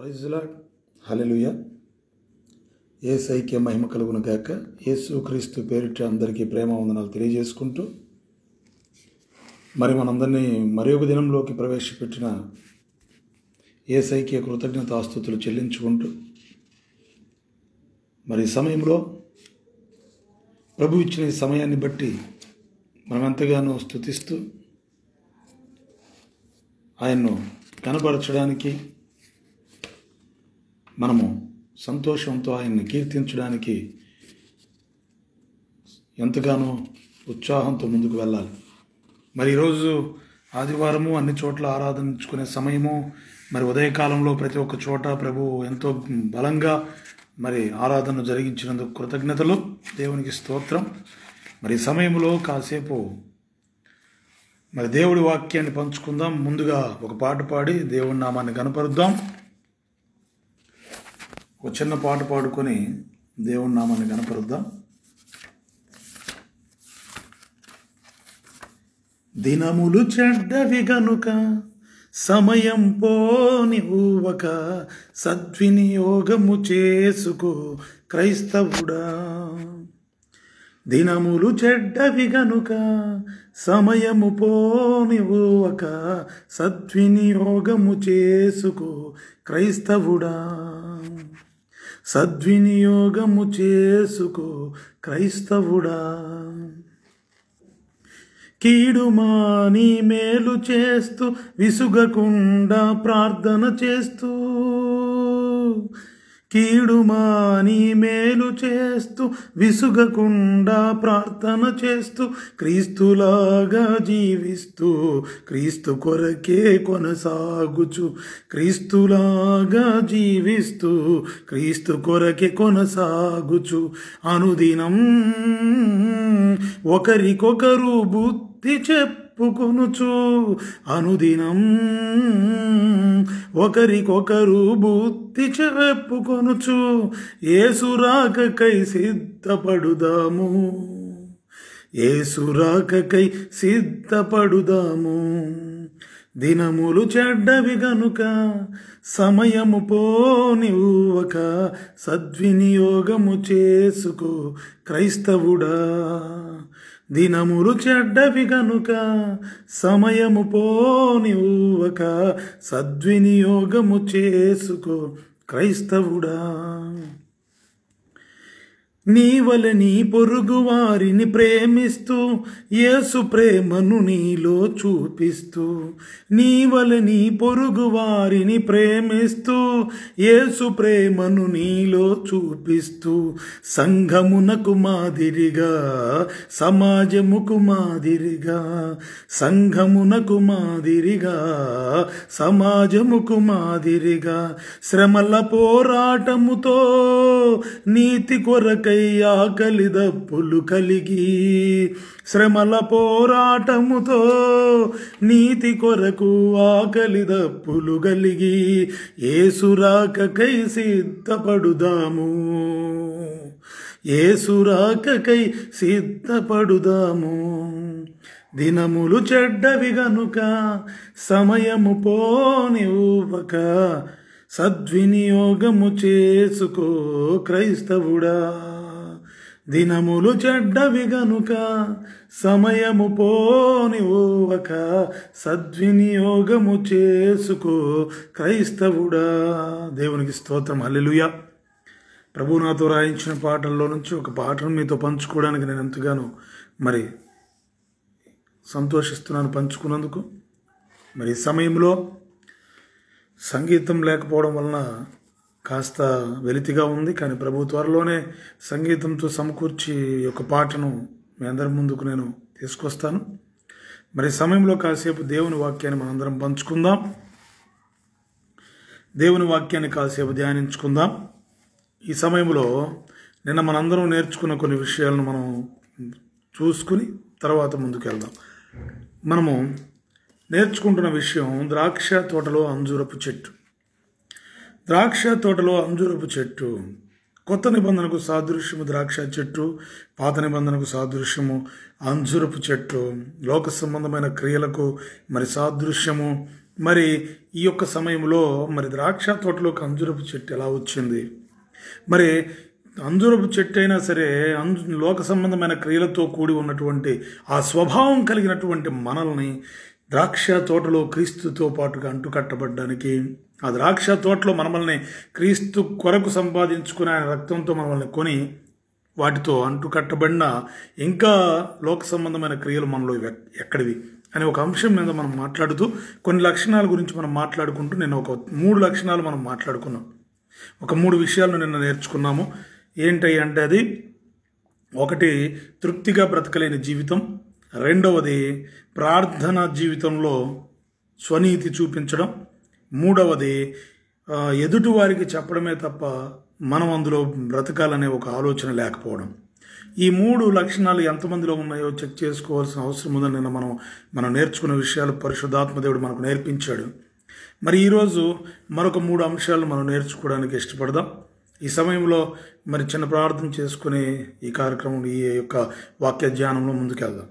Praise lord, హల్లెలూయా. యేసయ్యకే మహిమ కలుగును గాక. యేసుక్రీస్తు పేరిట అందరికీ ప్రేమ వందనాలు తెలియజేసుకుంటూ మనందరినీ మరి ఒక దినంలోకి ప్రవేశపెట్టిన యేసయ్యకే కృతజ్ఞతాస్తుతులు చెల్లించుకుంటూ సమయంలో ప్రభు ఇచ్చిన ఈ సమయాన్ని బట్టి మనం ఎంతగానో స్తుతిస్తూ ఆయన్ను కనపరచడానికి, మనము సంతోషంతో ఆయన్ని కీర్తించడానికి ఎంతగానో ఉత్సాహంతో ముందుకు వెళ్ళాలి. ఈరోజు ఆదివారము, అన్ని చోట్ల ఆరాధించుకునే సమయము. ఉదయకాలంలో ప్రతి ఒక్క చోట ప్రభు ఎంతో బలంగా ఆరాధన జరిగించినందుకు కృతజ్ఞతలు, దేవునికి స్తోత్రం. సమయంలో కాసేపు దేవుడి వాక్యాన్ని పంచుకుందాం. ముందుగా ఒక పాట పాడి దేవుడి నామాన్ని కనపరుద్దాం. ఒక చిన్న పాట పాడుకొని దేవుడి నామాన్ని కనపరుద్దాం. దినములు చెడ్డవి గనుక సమయం పోని ఊవక సద్వినియోగము చేసుకో క్రైస్తవుడా. దినములు చెడ్డవి గనుక సమయము పోని ఊవక సద్వినియోగము చేసుకో క్రైస్తవుడా. సద్వినియోగము చేసుకో క్రైస్తవుడా. కీడు మాని మేలు చేస్తూ విసుగకుండా ప్రార్థన చేస్తూ, కీడు మాని మేలు చేస్తూ విసుగకుండా ప్రార్థన చేస్తూ, క్రీస్తులాగా జీవిస్తూ క్రీస్తు కొరకే కొనసాగుచు, క్రీస్తులాగా జీవిస్తూ క్రీస్తు కొరకే కొనసాగుచు, అనుదినం ఒకరికొకరు బుద్ధి చెప్పుకొనుచు, అనుదినం ఒకరికొకరు బుద్ధి చెప్పుకొనుచు, యేసు రాకకై సిద్ధపడుదాము, యేసు రాకకై సిద్ధపడుదాము. దినములు చెడ్డవి గనుక సమయము పోని ఊవక సద్వినియోగము చేసుకో క్రైస్తవుడా. దినములు చెడ్డవి గనుక సమయము పోని ఊవక సద్వినియోగము చేసుకో క్రైస్తవుడా. నీవల నీ పొరుగు వారిని ప్రేమిస్తూ యేసు ప్రేమను నీలో చూపిస్తూ, నీవల నీ పొరుగు వారిని ప్రేమిస్తూ యేసు ప్రేమను నీలో చూపిస్తూ, సంఘమునకు మాదిరిగా సమాజముకు మాదిరిగా, సంఘమునకు మాదిరిగా సమాజముకు మాదిరిగా, శ్రమల పోరాటముతో నీతి కొరకై ఆకలి దప్పులు కలిగి, శ్రమల పోరాటముతో నీతి కొరకు ఆకలి దప్పులు కలిగి, యేసు రాకకై సిద్ధపడుదాము, యేసు రాకకై సిద్ధపడుదాము. దినములు చెడ్డవి గనుక సమయము పోని ఊవక సద్వినియోగము చేసుకో క్రైస్తవుడా. దినములు చెడ్డవి గనుక సమయము పోని ఊవక సద్వినియోగము చేసుకో క్రైస్తవుడా. దేవునికి స్తోత్రం, హల్లెలూయా. ప్రభు నాతో రాయించిన పాటల్లో నుంచి ఒక పాటను మీతో పంచుకోవడానికి నేను ఎంతగానో సంతోషిస్తున్నాను పంచుకున్నందుకు. ఈ సమయంలో సంగీతం లేకపోవడం వలన కాస్త వెలితిగా ఉంది, కానీ ప్రభు త్వరలోనే సంగీతంతో సమకూర్చి ఒక పాటను మీ అందరి ముందుకు నేను తీసుకొస్తాను. సమయంలో కాసేపు దేవుని వాక్యాన్ని మనందరం పంచుకుందాం, దేవుని వాక్యాన్ని కాసేపు ధ్యానించుకుందాం. ఈ సమయంలో నిన్న మనందరం నేర్చుకున్న కొన్ని విషయాలను మనం చూసుకుని తర్వాత ముందుకు వెళ్దాం. మనము నేర్చుకుంటున్న విషయం ద్రాక్ష తోటలో అంజూరపు చెట్టు. ద్రాక్ష తోటలో అంజూరపు చెట్టు కొత్త నిబంధనకు సాదృశ్యము ద్రాక్ష చెట్టు, పాత నిబంధనకు సాదృశ్యము అంజూరపు చెట్టు. లోక సంబంధమైన క్రియలకు సాదృశ్యము మరి ఈ యొక్క సమయంలో మరి ద్రాక్ష తోటలోకి అంజూరపు చెట్టు ఎలా వచ్చింది? మరి అంజూరపు చెట్టు అయినా సరే లోక సంబంధమైన క్రియలతో కూడి ఉన్నటువంటి ఆ స్వభావం కలిగినటువంటి మనల్ని ద్రాక్ష తోటలో క్రీస్తుతో పాటుగా అంటుకట్టబడ్డానికి, ఆ ద్రాక్ష తోటలో మనల్ని క్రీస్తు కొరకు సంపాదించుకుని ఆయన రక్తంతో మనల్ని కొని వాటితో అంటుకట్టబడిన ఇంకా లోక సంబంధమైన క్రియలు మనలో ఎక్కడివి అనే ఒక అంశం మీద మనం మాట్లాడుతూ కొన్ని లక్షణాల గురించి మనం మాట్లాడుకుంటూ నేను ఒక 3 లక్షణాలు మనం మాట్లాడుకున్నాం. ఒక 3 విషయాలను నిన్న నేర్చుకున్నాము. ఏంటి అంటే అది ఒకటి తృప్తిగా బ్రతకలేని జీవితం, రెండవది ప్రార్థన జీవితంలో స్వనీతి చూపించడం, మూడవది ఎదుటివారికి చెప్పడమే తప్ప మనం అందులో బ్రతకాలనే ఒక ఆలోచన లేకపోవడం. ఈ 3 లక్షణాలు ఎంతమందిలో ఉన్నాయో చెక్ చేసుకోవాల్సిన అవసరం ఉందని నిన్న మనం నేర్చుకున్న విషయాలు పరిశుద్ధాత్మదేవుడు మనకు నేర్పించాడు. మరి ఈరోజు మరొక 3 అంశాలను మనం నేర్చుకోవడానికి ఇష్టపడదాం. ఈ సమయంలో మరి చిన్న ప్రార్థన చేసుకుని ఈ కార్యక్రమం ఈ యొక్క వాక్య ధ్యానంలో ముందుకెళ్దాం.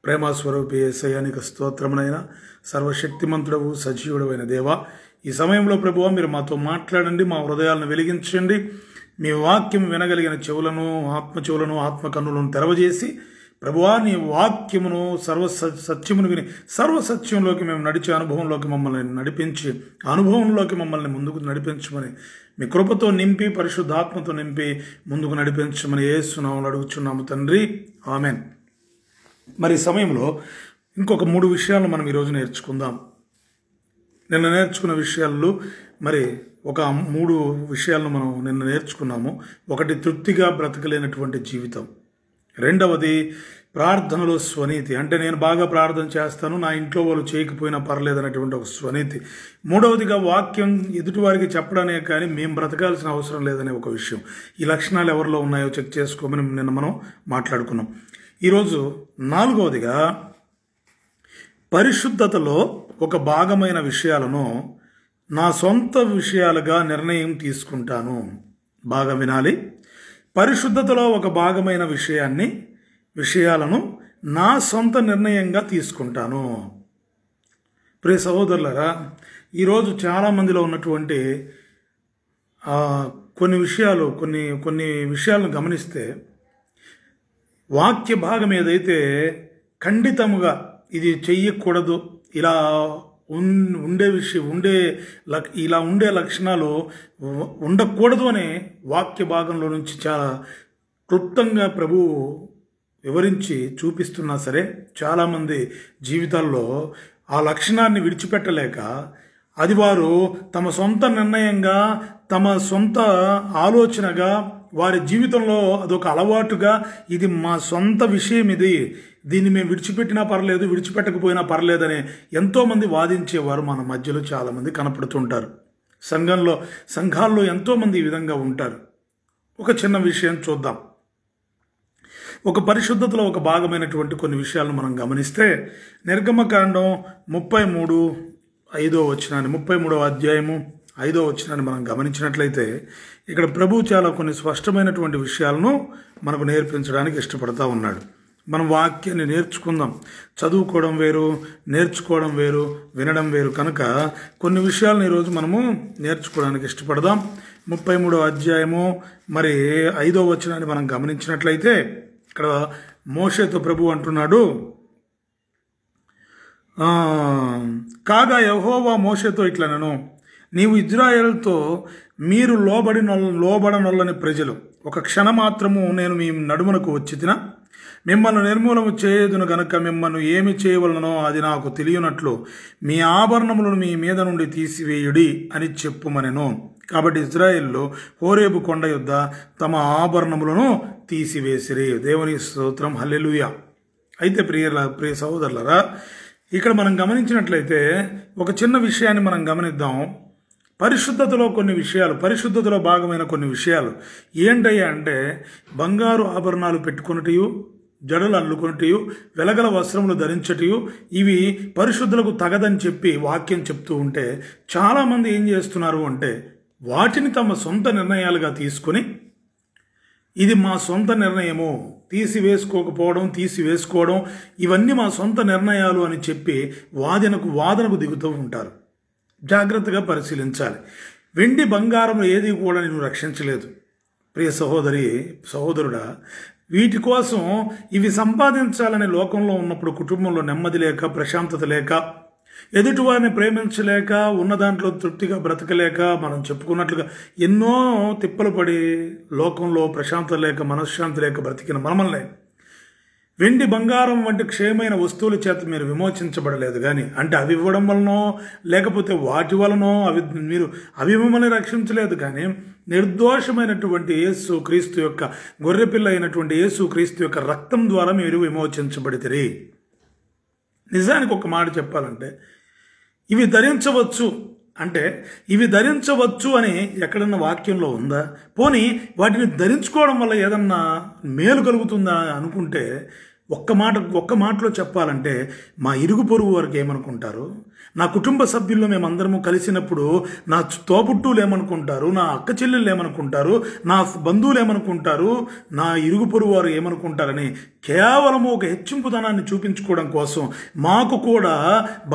ప్రేమస్వరూపి యేసయ్య నీకు స్తోత్రమునైనా, సర్వశక్తిమంతుడవు సజీవుడవైన దేవా, ఈ సమయంలో ప్రభువా మీరు మాతో మాట్లాడండి, మా హృదయాలను వెలిగించండి. మీ వాక్యం వినగలిగిన చెవులను, ఆత్మ కన్నులను తెరవజేసి ప్రభువా నీ వాక్యమును సత్యమును విని సర్వసత్యంలోకి మేము నడిచే అనుభవంలోకి మమ్మల్ని నడిపించి, అనుభవంలోకి మమ్మల్ని ముందుకు నడిపించమని మీ కృపతో నింపి, పరిశుద్ధాత్మతో నింపి ముందుకు నడిపించమని యేసు నామములో అడుగుచున్నాము తండ్రి, ఆమెన్. మరి ఈ సమయంలో ఇంకొక 3 విషయాలను మనం ఈరోజు నేర్చుకుందాం. నిన్న నేర్చుకున్న విషయాల్లో మరి ఒక 3 విషయాలను మనం నిన్న నేర్చుకున్నాము. ఒకటి తృప్తిగా బ్రతకలేనటువంటి జీవితం, రెండవది ప్రార్థనలో స్వనీతి, అంటే నేను బాగా ప్రార్థన చేస్తాను, నా ఇంట్లో వాళ్ళు చేయకపోయినా పర్లేదు అనేటువంటి ఒక స్వనీతి, మూడవదిగా వాక్యం ఎదుటివారికి చెప్పడానే కానీ మేము బ్రతకాల్సిన అవసరం లేదనే ఒక విషయం. ఈ లక్షణాలు ఎవరిలో ఉన్నాయో చెక్ చేసుకోమని నిన్న మనం మాట్లాడుకున్నాం. ఈరోజు 4వదిగా పరిశుద్ధతలో ఒక భాగమైన విషయాలను నా సొంత విషయాలుగా నిర్ణయం తీసుకుంటాను. బాగా వినాలి. పరిశుద్ధతలో ఒక భాగమైన విషయాలను నా సొంత నిర్ణయంగా తీసుకుంటాను. ప్రియ సహోదరులారా, ఈరోజు చాలామందిలో ఉన్నటువంటి కొన్ని విషయాలను గమనిస్తే వాక్య భాగం ఏదైతే ఖండితముగా ఇది చెయ్యకూడదు, ఇలా ఉండే లక్షణాలు ఉండకూడదు అనే వాక్య భాగంలో నుంచి చాలా క్లుప్తంగా ప్రభువు వివరించి చూపిస్తున్నా సరే చాలామంది జీవితాల్లో ఆ లక్షణాన్ని విడిచిపెట్టలేక అది వారు తమ సొంత నిర్ణయంగా, తమ సొంత ఆలోచనగా, వారి జీవితంలో అదొక అలవాటుగా, ఇది మా సొంత విషయం, దీన్ని మేము విడిచిపెట్టినా పర్లేదు, విడిచిపెట్టకపోయినా పర్లేదనే ఎంతోమంది వాదించేవారు మన మధ్యలో చాలామంది కనపడుతుంటారు. సంఘాల్లో ఎంతోమంది ఈ విధంగా ఉంటారు. ఒక చిన్న విషయం చూద్దాం. ఒక పరిశుద్ధతలో ఒక భాగమైనటువంటి కొన్ని విషయాలను మనం గమనిస్తే నిర్గమకాండం 33వ అధ్యాయము 5వ వచనాన్ని మనం గమనించినట్లయితే ఇక్కడ ప్రభు చాలా కొన్ని స్పష్టమైనటువంటి విషయాలను మనకు నేర్పించడానికి ఇష్టపడతా ఉన్నాడు. మనం వాక్యాన్ని నేర్చుకుందాం. చదువుకోవడం వేరు, నేర్చుకోవడం వేరు, వినడం వేరు. కనుక కొన్ని విషయాలను ఈరోజు మనము నేర్చుకోవడానికి ఇష్టపడదాం. 33వ అధ్యాయము మరి 5వ వచనాన్ని మనం గమనించినట్లయితే ఇక్కడ మోషేతో ప్రభు అంటున్నాడు, కాగా యెహోవా మోషేతో ఇట్లనెను, నీవు ఇజ్రాయేలుతో మీరు లోబడనొల్లని ప్రజలు, ఒక క్షణమాత్రము నేను మీ నడుమునకు వచ్చితినా, మిమ్మల్ని నిర్మూలము చేయదును గనుక మిమ్మల్ని ఏమి చేయవలనో అది నాకు తెలియనట్లు మీ ఆభరణములను మీ మీద నుండి తీసివేయుడి అని చెప్పుమనెను. కాబట్టి ఇజ్రాయేల్లో హోరేబు కొండ యొద్ద తమ ఆభరణములను తీసివేసిరి. దేవుని స్తోత్రం, హల్లెలూయా. అయితే ప్రియ సహోదరులారా, ఇక్కడ మనం గమనించినట్లయితే ఒక చిన్న విషయాన్ని మనం గమనిద్దాం. పరిశుద్ధతలో భాగమైన కొన్ని విషయాలు ఏంటయ్యా అంటే, బంగారు ఆభరణాలు పెట్టుకున్నటియు, జడలు అల్లుకున్నటియు, వెలగల వస్త్రములు ధరించటియు, ఇవి పరిశుద్ధులకు తగదని చెప్పి వాక్యం చెప్తూ ఉంటే చాలామంది ఏం చేస్తున్నారు అంటే వాటిని తమ సొంత నిర్ణయాలుగా తీసుకొని ఇది మా సొంత నిర్ణయము, తీసివేసుకోవడం ఇవన్నీ మా సొంత నిర్ణయాలు అని చెప్పి వాదనకు దిగుతూ ఉంటారు. జాగ్రత్తగా పరిశీలించాలి. వెండి బంగారం ఏది కూడా నిన్ను రక్షించలేదు. ప్రియ సహోదరుడా, వీటి కోసం ఇవి సంపాదించాలనే లోకంలో ఉన్నప్పుడు కుటుంబంలో నెమ్మది లేక, ప్రశాంతత లేక, ఎదుటివారిని ప్రేమించలేక, ఉన్న దాంట్లో తృప్తిగా బ్రతకలేక, మనం చెప్పుకున్నట్లుగా ఎన్నో తిప్పలు పడి లోకంలో ప్రశాంతత లేక, మనశ్శాంతి లేక బ్రతికిన మనమల్ని వెండి బంగారం వంటి క్షయమైన వస్తువుల చేత మీరు విమోచించబడలేదు. కానీ అంటే అవి ఇవ్వడం వలనో లేకపోతే వాటి వలనో అవి మిమ్మల్ని రక్షించలేదు. కానీ నిర్దోషమైనటువంటి యేసు క్రీస్తు యొక్క గొర్రెపిల్ల అయినటువంటి యేసు క్రీస్తు యొక్క రక్తం ద్వారా మీరు విమోచించబడితిరి. నిజానికి ఒక మాట చెప్పాలంటే ఇవి ధరించవచ్చు అంటే ఇవి ధరించవచ్చు అని ఎక్కడన్నా వాక్యంలో ఉందా? పోనీ వాటిని ధరించుకోవడం వల్ల ఏదన్నా మేలు కలుగుతుందా అనుకుంటే ఒక్క మాటలో చెప్పాలంటే మా ఇరుగు పొరుగు వారికి ఏమనుకుంటారు, నా కుటుంబ సభ్యుల్లో మేమందరము కలిసినప్పుడు నా తోబుట్టువులు ఏమనుకుంటారు, నా అక్క చెల్లెళ్ళు ఏమనుకుంటారు, నా బంధువులు ఏమనుకుంటారు, నా ఇరుగు పొరుగు వారు ఏమనుకుంటారని కేవలము ఒక హెచ్చింపుతనాన్ని చూపించుకోవడం కోసం మాకు కూడా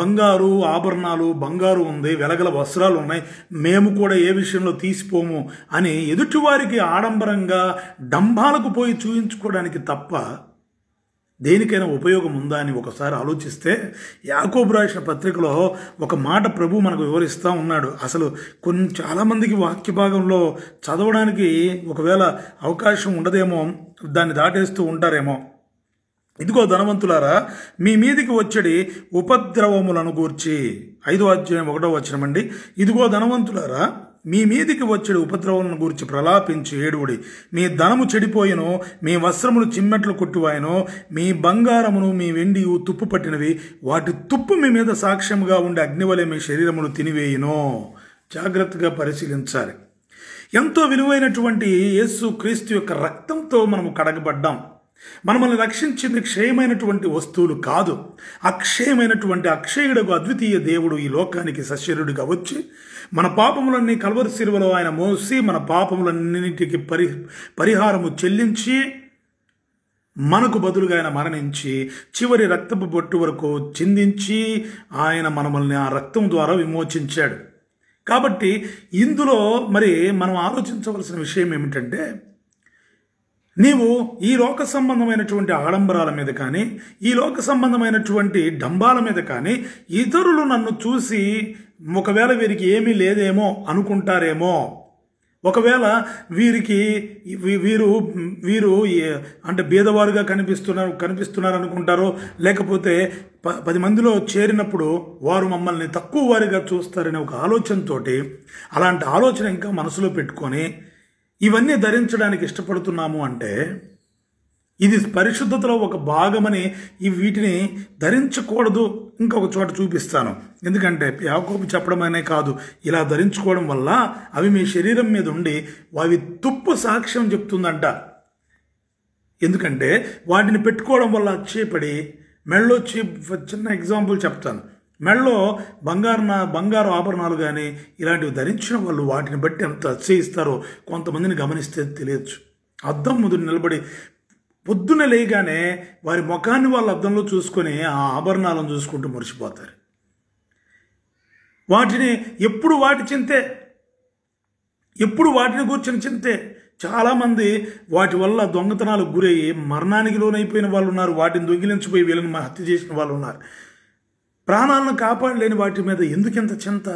బంగారు ఆభరణాలు, బంగారు ఉంది, వెలగల వస్త్రాలు ఉన్నాయి, మేము కూడా ఏ విషయంలో తీసిపోము అని ఎదుటివారికి ఆడంబరంగా డంబాలకు పోయి చూయించుకోవడానికి తప్ప దేనికైనా ఉపయోగం ఉందా అని ఒకసారి ఆలోచిస్తే యాకోబు రాసిన పత్రికలో ఒక మాట ప్రభు మనకు వివరిస్తూ ఉన్నాడు. అసలు చాలామందికి వాక్య భాగంలో చదవడానికి ఒకవేళ అవకాశం ఉండదేమో, దాన్ని దాటేస్తూ ఉంటారేమో. ఇదిగో ధనవంతులారా, మీ మీదికి వచ్చడి ఉపద్రవములను గూర్చి 5వ అధ్యాయం 1వ వచనం అండి. ఇదిగో ధనవంతులారా, మీ మీదికి వచ్చడి ఉపద్రవములను గూర్చి ప్రలాపించి ఏడువుడి. మీ ధనము చెడిపోయినో, మీ వస్త్రములు చిమ్మెట్లు కొట్టువాయనో, మీ బంగారమును మీ వెండి తుప్పు పట్టినవి, వాటి తుప్పు మీ మీద సాక్ష్యముగా ఉండే అగ్నివలే మీ శరీరమును తినివేయునో. జాగ్రత్తగా పరిశీలించాలి. ఎంతో విలువైనటువంటి యేసు క్రీస్తు యొక్క రక్తంతో మనము కడగబడ్డాం. మనల్ని రక్షించింది క్షయమైనటువంటి వస్తువులు కాదు, అక్షయమైనటువంటి అక్షయుడకు అద్వితీయ దేవుడు ఈ లోకానికి సశరీరుడిగా వచ్చి మన పాపములన్నీ కల్వరి శిలువలో ఆయన మోసి మన పాపములన్నింటికి పరిహారము చెల్లించి మనకు బదులుగా ఆయన మరణించి చివరి రక్తపు బొట్టు వరకు చిందించి ఆయన మనల్ని ఆ రక్తం ద్వారా విమోచించాడు. కాబట్టి ఇందులో మరి మనం ఆలోచించవలసిన విషయం ఏమిటంటే, నీవు ఈ లోక సంబంధమైనటువంటి ఆడంబరాల మీద కానీ, ఈ లోక సంబంధమైనటువంటి డంబాల మీద కానీ ఇతరులు నన్ను చూసి ఒకవేళ వీరికి ఏమీ లేదేమో అనుకుంటారేమో, ఒకవేళ వీరు అంటే బీదవారుగా కనిపిస్తున్నారు అనుకుంటారో, లేకపోతే 10 మందిలో చేరినప్పుడు వారు మమ్మల్ని తక్కువ వారిగా చూస్తారనే ఒక ఆలోచనతోటి, అలాంటి ఆలోచన ఇంకా మనసులో పెట్టుకొని ఇవన్నీ ధరించడానికి ఇష్టపడుతున్నాము అంటే ఇది పరిశుద్ధతలో ఒక భాగమని వీటిని ధరించకూడదు. ఇంకొక చోట చూపిస్తాను. ఎందుకంటే యాకోబు చెప్పడం అనే కాదు, ఇలా ధరించుకోవడం వల్ల అవి మీ శరీరం మీద ఉండి అవి తుప్పు సాక్ష్యం చెప్తుందంట. ఎందుకంటే వాటిని పెట్టుకోవడం వల్ల అచ్చేపడి మెళ్ళో చిన్న ఎగ్జాంపుల్ చెప్తాను. మెళ్ళో బంగారు ఆభరణాలు కానీ ఇలాంటివి ధరించిన వాళ్ళు వాటిని బట్టి ఎంత అతిశయిస్తారో కొంతమందిని గమనిస్తే తెలియచ్చు. అద్దం ముందు నిలబడి పొద్దున లేయగానే వారి ముఖాన్ని వాళ్ళు అద్దంలో చూసుకొని ఆ ఆభరణాలను చూసుకుంటూ మురిసిపోతారు. ఎప్పుడు వాటిని కూర్చొని చింతే. చాలామంది వాటి వల్ల దొంగతనాలకు గురయ్యి మరణానికి లోనైపోయిన వాళ్ళు ఉన్నారు. వాటిని దొంగిలించిపోయి వీళ్ళని హత్య చేసిన వాళ్ళు ఉన్నారు. ప్రాణాలను కాపాడలేని వాటి మీద ఎందుకెంత చింత?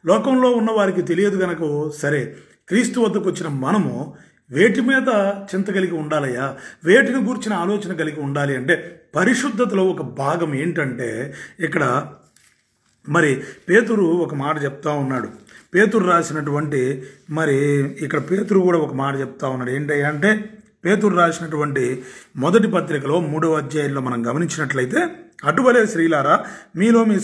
లోకంలో ఉన్న వారికి తెలియదు కనుక సరే, క్రీస్తు వద్దకు వచ్చిన మనము వేటి మీద చింత కలిగి ఉండాలయ్యా, వేటిని గూర్చిన ఆలోచన కలిగి ఉండాలి అంటే పరిశుద్ధతలో ఒక భాగం ఏంటంటే, ఇక్కడ మరి పేతురు ఒక మాట చెప్తా ఉన్నాడు. పేతురు రాసినటువంటి ఇక్కడ పేతురు కూడా ఒక మాట చెప్తా ఉన్నాడు. ఏంటయ్యా అంటే, పేతురు రాసినటువంటి మొదటి పత్రికలో 3వ అధ్యాయంలో మనం గమనించినట్లయితే, అటువలే స్త్రీలారా, మీరు మీ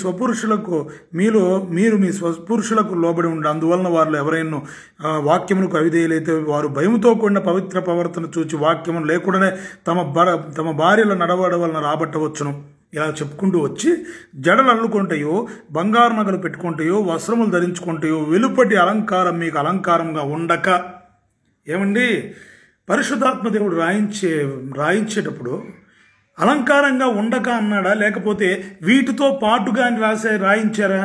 స్వపురుషులకు లోబడి ఉండి, అందువలన వారిలో ఎవరైనా వాక్యములకు అవిధేయులైతే వారు భయముతో కూడిన పవిత్ర ప్రవర్తన చూచి వాక్యము లేకుండానే తమ భార్యల నడవడం వలన రాబట్టవచ్చును. ఇలా చెప్పుకుంటూ వచ్చి, జడలు అల్లుకుంటాయో, బంగారు నగలు పెట్టుకుంటాయో, వస్త్రములు ధరించుకుంటాయో, వెలుపటి అలంకారం మీకు అలంకారంగా ఉండక. ఏమండి, పరిశుద్ధాత్మ దేవుడు రాయించేటప్పుడు అలంకారంగా ఉండక అన్నాడా, లేకపోతే వీటితో పాటుగా రాయించారా?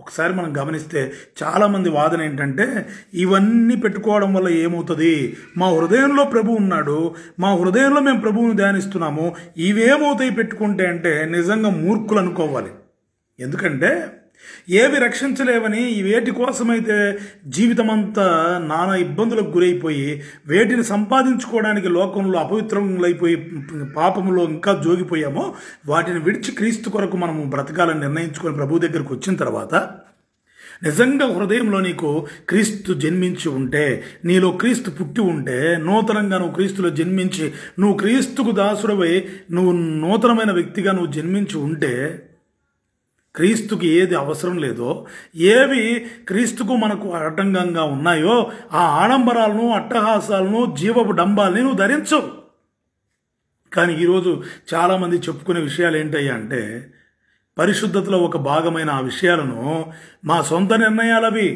ఒకసారి మనం గమనిస్తే చాలామంది వాదన ఏంటంటే, ఇవన్నీ పెట్టుకోవడం వల్ల ఏమవుతుంది, మా హృదయంలో ప్రభు ఉన్నాడు, మా హృదయంలో మేము ప్రభువుని ధ్యానిస్తున్నాము, ఇవేమవుతాయి పెట్టుకుంటే అంటే నిజంగా మూర్ఖులు అనుకోవాలి. ఎందుకంటే ఏవి రక్షించలేవని వేటి కోసమైతే జీవితమంతా నానా ఇబ్బందులకు గురైపోయి వేటిని సంపాదించుకోవడానికి లోకంలో అపవిత్రములైపోయి పాపంలో ఇంకా జోగిపోయామో వాటిని విడిచి క్రీస్తు కొరకు మనము బ్రతకాలని నిర్ణయించుకొని ప్రభు దగ్గరకు వచ్చిన తర్వాత నిజంగా హృదయంలో నీకు క్రీస్తు జన్మించి ఉంటే, నీలో క్రీస్తు పుట్టి ఉంటే, నూతనంగా నువ్వు క్రీస్తులో జన్మించి నువ్వు క్రీస్తుకు దాసుడవై నువ్వు నూతనమైన వ్యక్తిగా నువ్వు జన్మించి ఉంటే, క్రీస్తుకి ఏది అవసరం లేదో, ఏవి క్రీస్తుకు మనకు ఆటంకంగా ఉన్నాయో ఆ ఆడంబరాలను, అట్టహాసాలను, జీవపు డంబాలని నువ్వు ధరించవు. కానీ ఈరోజు చాలామంది చెప్పుకునే విషయాలు ఏంటయ్యా అంటే, పరిశుద్ధతలో ఒక భాగమైన ఆ విషయాలను మా సొంత నిర్ణయాలవి,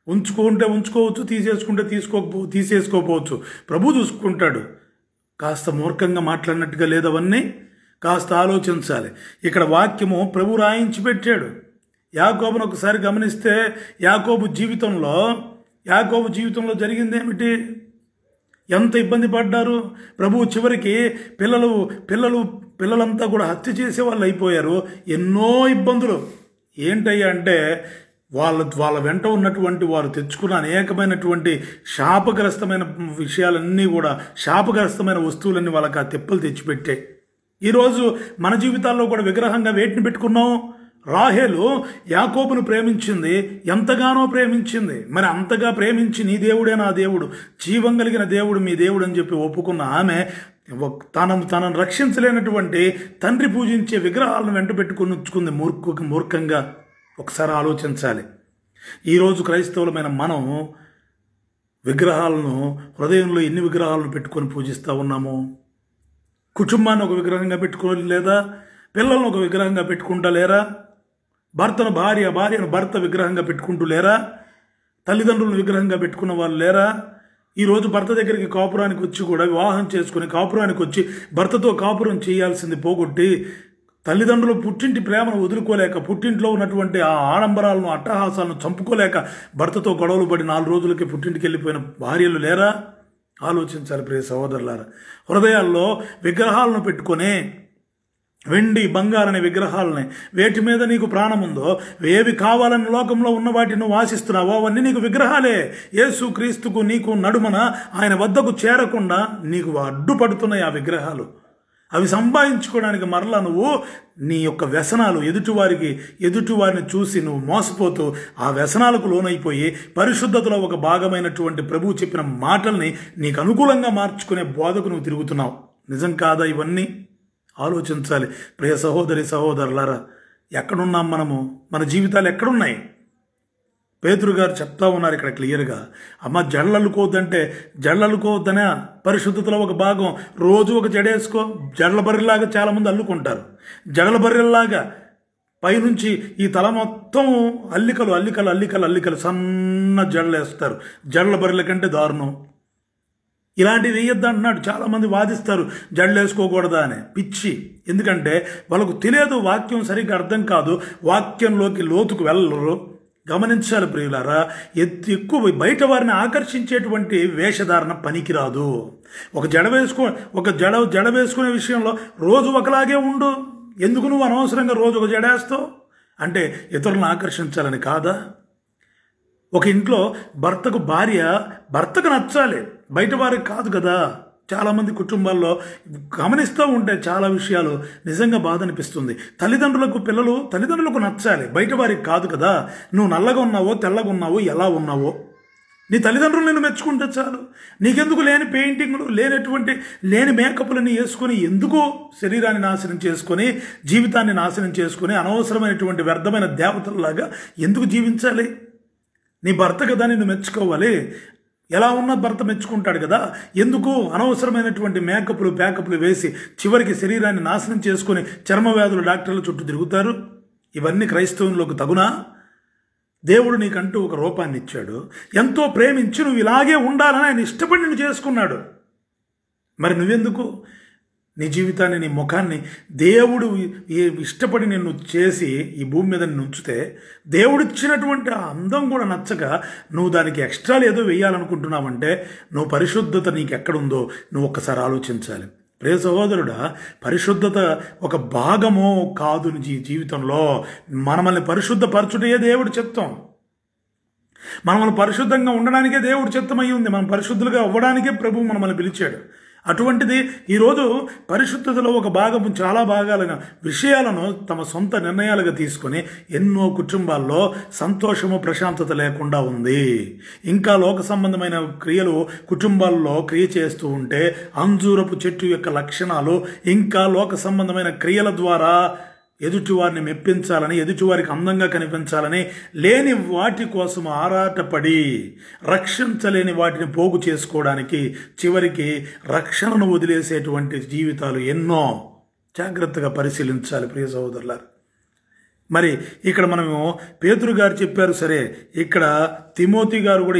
ఉంచుకుంటే ఉంచుకోవచ్చు, తీసేసుకుంటే తీసేసుకోకపోవచ్చు, ప్రభు చూసుకుంటాడు. కాస్త మూర్ఖంగా మాట్లాడినట్టుగా లేదవన్నీ, కాస్త ఆలోచించాలి. ఇక్కడ వాక్యము ప్రభు రాయించి పెట్టాడు. యాకోబును ఒకసారి గమనిస్తే యాకోబు జీవితంలో జరిగిందేమిటి? ఎంత ఇబ్బంది పడ్డారు. ప్రభువు చివరికి పిల్లలంతా కూడా హత్య చేసే వాళ్ళు అయిపోయారు. ఎన్నో ఇబ్బందులు ఏంటయ్యా అంటే, వాళ్ళ వెంట ఉన్నటువంటి వారు తెచ్చుకున్న అనేకమైనటువంటి శాపగ్రస్తమైన విషయాలన్నీ కూడా, శాపగ్రస్తమైన వస్తువులన్నీ వాళ్ళకి ఆ తెప్పలు తెచ్చిపెట్టాయి. ఈరోజు మన జీవితాల్లో కూడా విగ్రహంగా వేటిని పెట్టుకున్నాం? రాహేలు యాకోబును ప్రేమించింది, ఎంతగానో ప్రేమించింది. మరి అంతగా ప్రేమించి నీ దేవుడే నా దేవుడు, జీవం కలిగిన దేవుడు మీ దేవుడు అని చెప్పి ఒప్పుకున్న ఆమె తనను రక్షించలేనటువంటి తండ్రి పూజించే విగ్రహాలను వెంట పెట్టుకుని ఉంచుకుంది మూర్ఖంగా. ఒకసారి ఆలోచించాలి. ఈరోజు క్రైస్తవులమైన మనం విగ్రహాలను, హృదయంలో ఎన్ని విగ్రహాలను పెట్టుకొని పూజిస్తూ ఉన్నాము? కుటుంబాన్ని ఒక విగ్రహంగా పెట్టుకోవాలి లేదా? పిల్లలను ఒక విగ్రహంగా పెట్టుకుంటా లేరా? భార్యను భర్త విగ్రహంగా పెట్టుకుంటూ లేరా? తల్లిదండ్రులను విగ్రహంగా పెట్టుకున్న వాళ్ళు లేరా? ఈరోజు భర్త దగ్గరికి కాపురానికి వచ్చి కూడా, వివాహం చేసుకుని కాపురానికి వచ్చి భర్తతో కాపురం చేయాల్సింది పోగొట్టి, తల్లిదండ్రులు పుట్టింటి ప్రేమను వదులుకోలేక, పుట్టింట్లో ఉన్నటువంటి ఆ ఆడంబరాలను, అట్టహాసాలను చంపుకోలేక భర్తతో గొడవలు పడి 4 రోజులకి పుట్టింటికి వెళ్ళిపోయిన భార్యలు లేరా? ఆలోచించాలి ప్రియ సహోదరులారా. హృదయాల్లో విగ్రహాలను పెట్టుకొని, వెండి బంగారనే విగ్రహాలని, వేటి మీద నీకు ప్రాణం ఉందో, ఏవి కావాలని లోకంలో ఉన్న వాటిని నువ్వు ఆశిస్తున్నావో అవన్నీ నీకు విగ్రహాలే. యేసు క్రీస్తుకు నీకు నడుమన ఆయన వద్దకు చేరకుండా నీకు అడ్డుపడుతున్నాయి ఆ విగ్రహాలు. అవి సంపాదించుకోవడానికి మరలా నువ్వు నీ యొక్క వ్యసనాలు, ఎదుటివారిని చూసి నువ్వు మోసపోతూ ఆ వ్యసనాలకు లోనైపోయి పరిశుద్ధతలో ఒక భాగమైనటువంటి ప్రభువు చెప్పిన మాటల్ని నీకు అనుకూలంగా మార్చుకునే బోధకు నువ్వు తిరుగుతున్నావు. నిజం కాదా ఇవన్నీ? ఆలోచించాలి ప్రియ సహోదరులారా. ఎక్కడున్నాం మనము? మన జీవితాలు ఎక్కడున్నాయి? పేతురు గారు చెప్తా ఉన్నారు ఇక్కడ క్లియర్గా. అమ్మ, జడలనుకోవద్దనే పరిశుద్ధతలో ఒక భాగం. రోజు ఒక జడేసుకో. జడల బర్రెలాగా చాలామంది అల్లుకుంటారు. జడల బర్రెల్లాగా పైనుంచి ఈ తల మొత్తం అల్లికలు సన్న జడలేస్తారు. జడల బర్రెల కంటే దారుణం. ఇలాంటివి వేయొద్దు అంటున్నాడు. చాలామంది వాదిస్తారు జడలు వేసుకోకూడదా అని. పిచ్చి. ఎందుకంటే వాళ్ళకు తెలియదు, వాక్యం సరిగ్గా అర్థం కాదు, వాక్యంలోకి లోతుకు వెళ్ళరు. గమనించాలి ప్రియులారా. ఎక్కువ బయట వారిని ఆకర్షించేటువంటి వేషధారణ పనికిరాదు. ఒక జడ వేసుకునే విషయంలో రోజు ఒకలాగే ఉండు. ఎందుకు నువ్వు అనవసరంగా రోజు ఒక జడేస్తావు? అంటే ఇతరులను ఆకర్షించాలని కాదా? ఒక ఇంట్లో భర్తకు నచ్చాలి, బయట వారికి కాదు కదా. చాలామంది కుటుంబాల్లో గమనిస్తూ ఉంటే చాలా విషయాలు నిజంగా బాధ అనిపిస్తుంది. తల్లిదండ్రులకు నచ్చాలి, బయట వారికి కాదు కదా. నువ్వు నల్లగా ఉన్నావో, తెల్లగా ఉన్నావో, ఎలా ఉన్నావో నీ తల్లిదండ్రులు నేను మెచ్చుకుంటే చాలు. నీకెందుకు లేని పెయింటింగ్లు, లేని మేకప్లని వేసుకొని, ఎందుకు శరీరాన్ని నాశనం చేసుకొని, జీవితాన్ని నాశనం చేసుకొని, అనవసరమైనటువంటి వ్యర్థమైన దేవతలలాగా ఎందుకు జీవించాలి? నీ భర్త కదా నిన్ను మెచ్చుకోవాలి. ఎలా ఉన్న భర్త మెచ్చుకుంటాడు కదా. ఎందుకు అనవసరమైనటువంటి ప్యాకప్లు వేసి చివరికి శరీరాన్ని నాశనం చేసుకొని చర్మ వ్యాధులు డాక్టర్ల చుట్టూ తిరుగుతారు? ఇవన్నీ క్రైస్తవంలోకి తగునా? దేవుడు నీకంటూ ఒక రూపాన్ని ఇచ్చాడు. ఎంతో ప్రేమించి నువ్వు ఇలాగే ఉండాలని ఆయన ఇష్టపడి నిన్ను చేసుకున్నాడు. మరి నువ్వెందుకు నీ జీవితాన్ని, నీ ముఖాన్ని దేవుడు ఇష్టపడి నిన్ను చేసి ఈ భూమి మీద నిన్ను ఉంచితే దేవుడిచ్చినటువంటి ఆ అందం కూడా నచ్చక నువ్వు దానికి ఎక్స్ట్రాలు ఏదో వేయాలనుకుంటున్నావంటే నువ్వు పరిశుద్ధత నీకు ఎక్కడుందో నువ్వు ఒక్కసారి ఆలోచించాలి. ప్రియ సహోదరుడా, పరిశుద్ధత ఒక భాగమో కాదు నీ జీవితంలో. మనల్ని పరిశుద్ధపరచుటే దేవుడి చిత్తం. మనల్ని పరిశుద్ధంగా ఉండడానికే దేవుడి చిత్తమై ఉంది. మనం పరిశుద్ధులుగా అవ్వడానికే ప్రభువు మనల్ని పిలిచాడు. అటువంటిది ఈరోజు పరిశుద్ధతలో ఒక భాగం, చాలా భాగాలైన విషయాలను తమ సొంత నిర్ణయాలుగా తీసుకొని ఎన్నో కుటుంబాల్లో సంతోషము, ప్రశాంతత లేకుండా ఉంది. ఇంకా లోక సంబంధమైన క్రియలు కుటుంబాల్లో క్రియ చేస్తూ ఉంటే అంజూరపు చెట్టు యొక్క లక్షణాలు ఇంకా లోక సంబంధమైన క్రియల ద్వారా ఎదుటివారిని మెప్పించాలని, ఎదుటివారికి అందంగా కనిపించాలని లేని వాటి కోసం ఆరాటపడి రక్షించలేని వాటిని పోగు చేసుకోవడానికి చివరికి రక్షణను వదిలేసేటువంటి జీవితాలు ఎన్నో. జాగ్రత్తగా పరిశీలించాలి ప్రియ సహోదరులారా. మరి ఇక్కడ మనము పేతురు గారు చెప్పారు సరే, ఇక్కడ తిమోతి గారు కూడా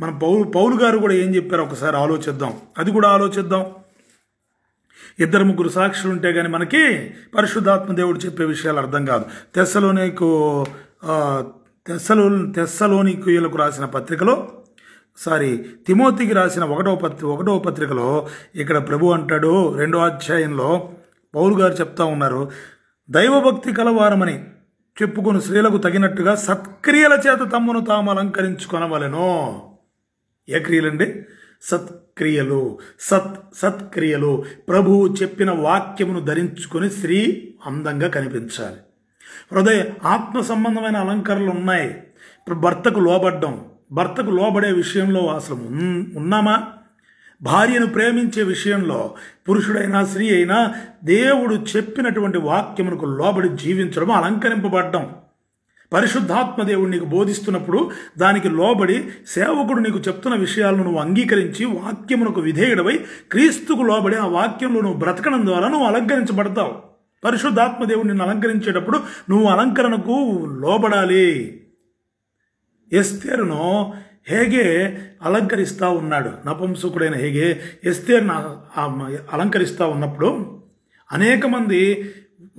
మన పౌలు గారు కూడా ఏం చెప్పారో ఒకసారి ఆలోచిద్దాం. అది కూడా ఆలోచిద్దాం. 2-3 సాక్షులు ఉంటే కానీ మనకి పరిశుద్ధాత్మ దేవుడు చెప్పే విషయాలు అర్థం కాదు. తెస్సలోనికీయులకు రాసిన పత్రికలో, తిమోతికి రాసిన 1వ పత్రికలో ఇక్కడ ప్రభు అంటాడు, 2వ అధ్యాయంలో పౌలు గారు చెప్తా ఉన్నారు, దైవభక్తి కలవారమని చెప్పుకుని స్త్రీలకు తగినట్టుగా సత్క్రియల చేత తమ్మును తాము అలంకరించుకొనవలెను. ఏ క్రియలండి? సత్క్రియలు. సత్క్రియలు. ప్రభువు చెప్పిన వాక్యమును ధరించుకొని స్త్రీ అందంగా కనిపించాలి. హృదయ ఆత్మ సంబంధమైన అలంకరణలు ఉన్నాయి. భర్తకు లోబడ్డం, భర్తకు లోబడే విషయంలో అసలు ఉన్నామా? భార్యను ప్రేమించే విషయంలో పురుషుడైనా స్త్రీ అయినా దేవుడు చెప్పినటువంటి వాక్యమునకు లోబడి జీవించడం, అలంకరింపబడ్డం. పరిశుద్ధాత్మ దేవుడు నీకు బోధిస్తున్నప్పుడు దానికి లోబడి సేవకుడు నీకు చెప్తున్న విషయాలను నువ్వు అంగీకరించి వాక్యమునకు విధేయుడవై క్రీస్తుకు లోబడి ఆ వాక్యంలో నువ్వు బ్రతకడం ద్వారా నువ్వు అలంకరించబడతావు. పరిశుద్ధాత్మ దేవుడు నిన్ను అలంకరించేటప్పుడు నువ్వు అలంకరణకు లోబడాలి. ఎస్తేరును హేగే అలంకరిస్తూ ఉన్నాడు. నపుంసకుడైన హేగే ఎస్తేరును అలంకరిస్తూ ఉన్నప్పుడు అనేక మంది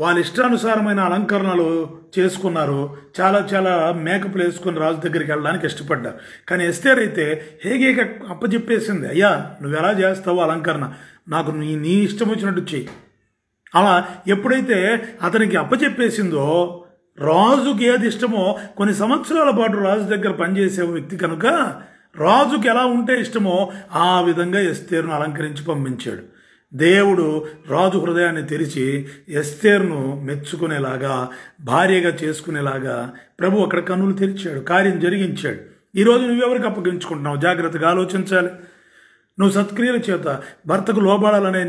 వాళ్ళ ఇష్టానుసారమైన అలంకరణలు చేసుకున్నారు. చాలా మేకప్లు వేసుకుని రాజు దగ్గరికి వెళ్ళడానికి ఇష్టపడ్డారు. కానీ ఎస్తేర్ అయితే హేగే అప్పచెప్పేసింది, అయ్యా నువ్వు ఎలా చేస్తావో అలంకరణ, నాకు నీ ఇష్టం వచ్చినట్టు చెయ్యి. అలా ఎప్పుడైతే అతనికి అప్పచెప్పేసిందో, రాజుకి ఏది ఇష్టమో, కొన్ని సంవత్సరాల పాటు రాజు దగ్గర పనిచేసే వ్యక్తి కనుక రాజుకి ఎలా ఉంటే ఇష్టమో ఆ విధంగా ఎస్తేరును అలంకరించి పంపించాడు. దేవుడు రాజు హృదయాన్ని తెరిచి ఎస్తేరును మెచ్చుకునేలాగా, భార్యగా చేసుకునేలాగా ప్రభు అక్కడ కన్నులు తెరిచాడు, కార్యం జరిగించాడు. ఈరోజు నువ్వెవరికి అప్పగించుకుంటున్నావు? జాగ్రత్తగా ఆలోచించాలి. నువ్వు సత్క్రియల చేత భర్తకు లోబడాలనే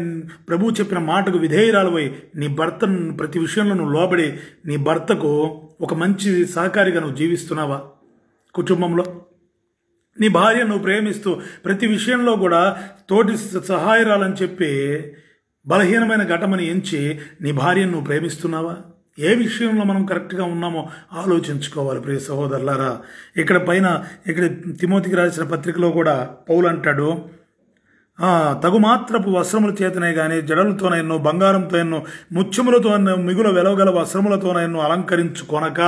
ప్రభు చెప్పిన మాటకు విధేయురాలవై నీ భర్తను ప్రతి విషయంలో నువ్వు లోబడి నీ భర్తకు ఒక మంచి సహకారిగా నువ్వు జీవిస్తున్నావా? కుటుంబంలో నీ భార్య నువ్వు ప్రేమిస్తూ ప్రతి విషయంలో కూడా తోటి సహాయరాలని చెప్పి బలహీనమైన ఘటమని ఎంచి నీ భార్యను నువ్వు ప్రేమిస్తున్నావా? ఏ విషయంలో మనం కరెక్ట్గా ఉన్నామో ఆలోచించుకోవాలి ప్రియ సహోదరులారా. ఇక్కడ తిమోతికి రాసిన పత్రికలో కూడా పౌలు అంటాడు, తగుమాత్రపు వస్త్రముల చేతనే కానీ జడలతోనైనో బంగారంతోనో ముత్యములతో మిగుల వెలవగల వస్త్రములతోనైనో అలంకరించుకొనక.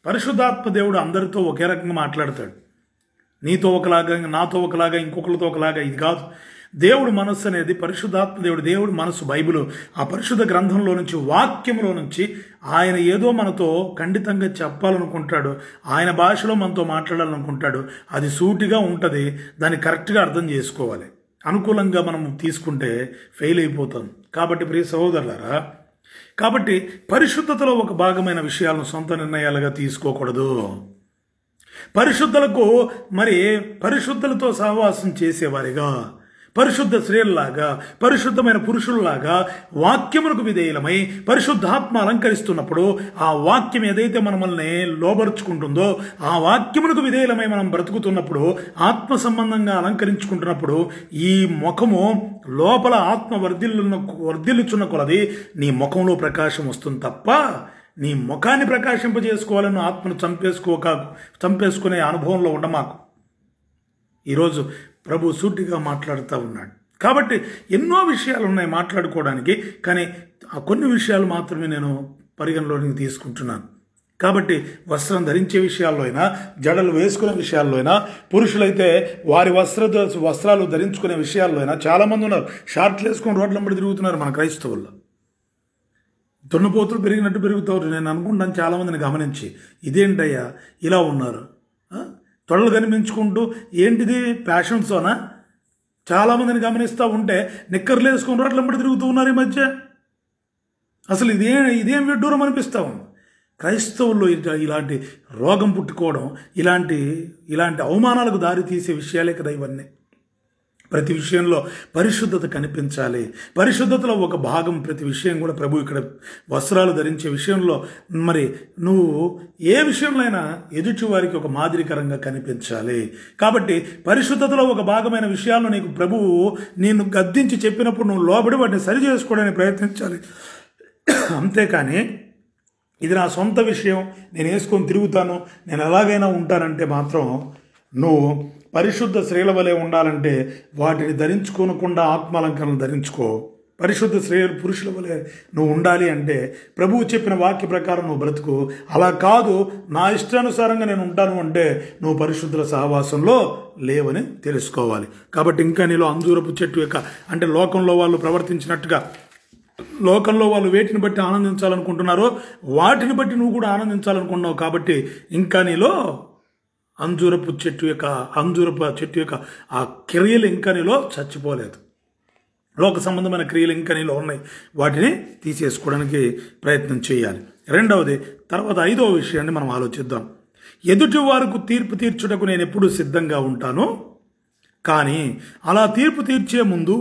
పరిశుద్ధాత్మ దేవుడు అందరితో ఒకే రకంగా మాట్లాడతాడు. నీతో ఒకలాగా, నాతో ఒకలాగా, ఇంకొకరితో ఒకలాగా. ఇది కాదు. దేవుడు మనస్సు అనేది పరిశుద్ధాత్మ దేవుడు మనస్సు బైబిల్, ఆ పరిశుద్ధ గ్రంథంలో నుంచి, వాక్యంలో నుంచి ఆయన ఏదో మనతో ఖండితంగా చెప్పాలనుకుంటాడు, ఆయన భాషలో మనతో మాట్లాడాలనుకుంటాడు. అది సూటిగా ఉంటుంది. దాన్ని కరెక్ట్గా అర్థం చేసుకోవాలి. అనుకూలంగా మనం తీసుకుంటే ఫెయిల్ అయిపోతాం. కాబట్టి ప్రియ సహోదరులారా, కాబట్టి పరిశుద్ధతలో ఒక భాగమైన విషయాలను సొంత నిర్ణయాలుగా తీసుకోకూడదు. పరిశుద్ధులకు పరిశుద్ధులతో సహవాసం చేసేవారిగా, పరిశుద్ధ స్త్రీలలాగా, పరిశుద్ధమైన పురుషుల్లాగా వాక్యమునకు విధేయులమై పరిశుద్ధాత్మ అలంకరిస్తున్నప్పుడు ఆ వాక్యం ఏదైతే మనల్ని లోబరుచుకుంటుందో, ఆ వాక్యమునకు విధేయులమై మనం బ్రతుకుతున్నప్పుడు, ఆత్మ సంబంధంగా అలంకరించుకుంటున్నప్పుడు ఈ ముఖము లోపల ఆత్మ వర్ధిల్లుచున్న కొలది నీ ముఖంలో ప్రకాశం వస్తుంది తప్ప నీ ముఖాన్ని ప్రకాశింపజేసుకోవాలని ఆత్మను చంపేసుకునే అనుభవంలో ఉండమాకు. ఈరోజు ప్రభు సూటిగా మాట్లాడుతూ ఉన్నాడు. కాబట్టి ఎన్నో విషయాలు ఉన్నాయి మాట్లాడుకోవడానికి, కానీ ఆ కొన్ని విషయాలు మాత్రమే నేను పరిగణలోనికి తీసుకుంటున్నాను. కాబట్టి వస్త్రం ధరించే విషయాల్లో అయినా, జడలు వేసుకునే విషయాల్లో అయినా, పురుషులైతే వారి వస్త్రాలు ధరించుకునే విషయాల్లో అయినా చాలామంది ఉన్నారు. షార్ట్లు వేసుకొని రోడ్ల వెంబడి తిరుగుతున్నారు మన క్రైస్తవుల్లో. దున్నపోతులు పెరిగినట్టు పెరుగుతారు. నేను అనుకుంటాను చాలామందిని గమనించి, ఇదేంటయ్యా ఇలా ఉన్నారు, తొడలు కనిపించుకుంటూ ఏంటిది ఫ్యాషన్ షోనా? చాలామందిని గమనిస్తూ ఉంటే నిక్కర్లు వేసుకొని రోడ్ల వెంబడి తిరుగుతూ ఉన్నారు ఈ మధ్య. అసలు ఇదేం విడ్డూరం అనిపిస్తూ ఉంది. క్రైస్తవుల్లో ఇలాంటి రోగం పుట్టుకోవడం, ఇలాంటి అవమానాలకు దారి తీసే విషయాలే కదా ఇవన్నీ. ప్రతి విషయంలో పరిశుద్ధత కనిపించాలి. పరిశుద్ధతలో ఒక భాగం ప్రతి విషయం కూడా ప్రభు ఇక్కడ వస్త్రాలు ధరించే విషయంలో, మరి నువ్వు ఏ విషయంలో అయినా ఎదుటి వారికి ఒక మాదిరికరంగా కనిపించాలి. కాబట్టి పరిశుద్ధతలో ఒక భాగమైన విషయాలను నీకు ప్రభువు నేను గద్దించి చెప్పినప్పుడు నువ్వు లోబడి వాటిని సరి చేసుకోవడానికి ప్రయత్నించాలి. అంతేకాని ఇది నా సొంత విషయం, నేను వేసుకొని తిరుగుతాను, నేను ఎలాగైనా ఉంటానంటే మాత్రం, నువ్వు పరిశుద్ధ స్త్రీల వలె ఉండాలంటే వాటిని ధరించుకోనకుండా ఆత్మాలంకరణలు ధరించుకో. పరిశుద్ధ స్త్రీలు పురుషుల వలె నువ్వు ఉండాలి అంటే ప్రభువు చెప్పిన వాక్య ప్రకారం నువ్వు బ్రతుకు. అలా కాదు నా ఇష్టానుసారంగా నేను ఉంటాను అంటే నువ్వు పరిశుద్ధుల సహవాసంలో లేవని తెలుసుకోవాలి. కాబట్టి ఇంకా నీలో అంజూరపు చెట్టు యొక్క, అంటే లోకంలో వాళ్ళు ప్రవర్తించినట్టుగా, లోకంలో వాళ్ళు వేటిని బట్టి ఆనందించాలనుకుంటున్నారో వాటిని బట్టి నువ్వు కూడా ఆనందించాలనుకున్నావు. కాబట్టి ఇంకా నీలో అంజూరపు చెట్టు యొక్క ఆ క్రియలు ఇంకా నీలో చచ్చిపోలేదు. లోక సంబంధమైన క్రియలు ఇంకా నీలో ఉన్నాయి, వాటిని తీసేసుకోవడానికి ప్రయత్నం చేయాలి. రెండవది, తర్వాత 5వ విషయాన్ని మనం ఆలోచిద్దాం. ఎదుటి వారికి తీర్పు తీర్చుటకు నేను ఎప్పుడూ సిద్ధంగా ఉంటాను, కానీ అలా తీర్పు తీర్చే ముందు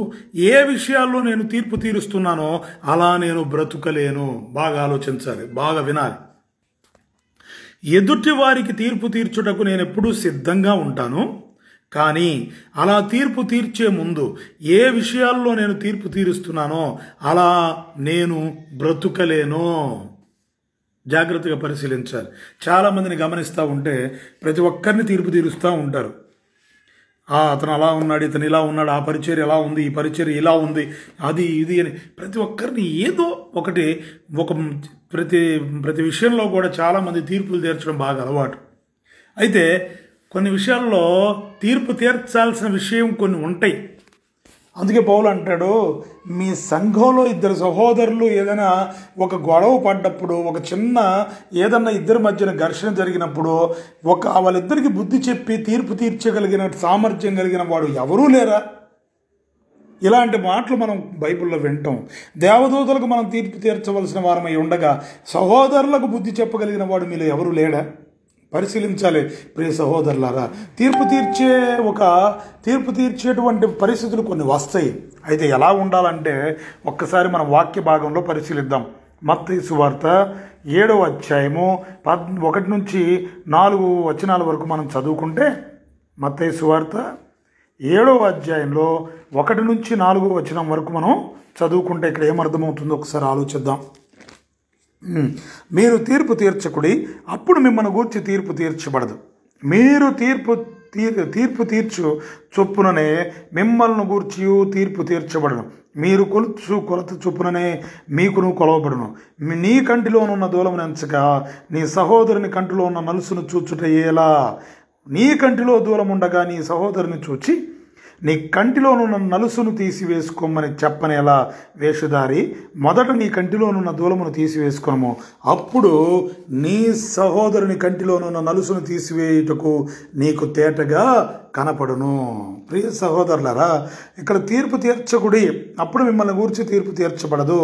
ఏ విషయాల్లో నేను తీర్పు తీరుస్తున్నానో అలా నేను బ్రతుకలేను. బాగా ఆలోచించాలి, బాగా వినాలి. ఎదుటి వారికి తీర్పు తీర్చుటకు నేను ఎప్పుడూ సిద్ధంగా ఉంటాను, కానీ అలా తీర్పు తీర్చే ముందు ఏ విషయాల్లో నేను తీర్పు తీరుస్తున్నానో అలా నేను బ్రతుకలేను. జాగ్రత్తగా పరిశీలించాలి. చాలామందిని గమనిస్తూ ఉంటే ప్రతి ఒక్కరిని తీర్పు తీరుస్తూ ఉంటారు. అతను అలా ఉన్నాడు, ఇతను ఇలా ఉన్నాడు, ఆ పరిచర్య ఎలా ఉంది, ఈ పరిచర్య ఇలా ఉంది, అది ఇది అని ప్రతి ఒక్కరిని ఏదో ఒకటి ప్రతి విషయంలో కూడా చాలామంది తీర్పులు తీర్చడం బాగా అలవాటు. అయితే కొన్ని విషయాల్లో తీర్పు తీర్చాల్సిన విషయం కొన్ని ఉంటాయి. అందుకే పౌలు అంటాడు, మీ సంఘంలో 2 సహోదరులు ఏదైనా ఒక గొడవ పడ్డప్పుడు, ఒక చిన్న ఏదన్నా ఇద్దరి మధ్యన ఘర్షణ జరిగినప్పుడు వాళ్ళిద్దరికి బుద్ధి చెప్పి తీర్పు తీర్చగలిగిన సామర్థ్యం కలిగిన వాడు ఎవరూ లేరా? ఇలాంటి మాటలు మనం బైబిల్లో వింటాం. దేవదూతలకు మనం తీర్పు తీర్చవలసిన వారమై ఉండగా సహోదరులకు బుద్ధి చెప్పగలిగిన వాడు మీలో ఎవరు లేడా? పరిశీలించాలి ప్రియ సహోదరులారా. తీర్పు తీర్చేటువంటి పరిస్థితులు కొన్ని వస్తాయి. అయితే ఎలా ఉండాలంటే ఒక్కసారి మనం వాక్య భాగంలో పరిశీలిద్దాం. మత్తయి సువార్త 7వ అధ్యాయము 1 నుంచి 4 వచనాల వరకు మనం చదువుకుంటే, మత్తయి సువార్త 7వ అధ్యాయంలో 1 నుంచి 4 వచనం వరకు మనం చదువుకుంటే ఇక్కడ ఏమర్థమవుతుందో ఒకసారి ఆలోచిద్దాం. మీరు తీర్పు తీర్చకుడి, అప్పుడు మిమ్మల్ని గూర్చి తీర్పు తీర్చబడదు. మీరు తీర్పు తీర్చు చొప్పుననే మిమ్మల్ని గూర్చి తీర్పు తీర్చబడను. మీరు కొలత చొప్పుననే మీకును కొలవబడును. నీ కంటిలోనున్న దూలమును ఎంచక నీ సహోదరుని కంటిలో ఉన్న నలుసును చూచుట ఎలా? నీ కంటిలో దూలం ఉండగా నీ సహోదరుని చూచి నీ కంటిలోనున్న నలుసును తీసివేసుకోమని చెప్పనేలా? వేషధారి, మొదట నీ కంటిలోనున్న దూలమును తీసివేసుకోము, అప్పుడు నీ సహోదరుని కంటిలోనున్న నలుసును తీసివేయుటకు నీకు తేటగా కనపడును. ప్రియ సహోదరులారా, ఇక్కడ తీర్పు తీర్చకుడి, అప్పుడు మిమ్మల్ని గూర్చి తీర్పు తీర్చబడదు.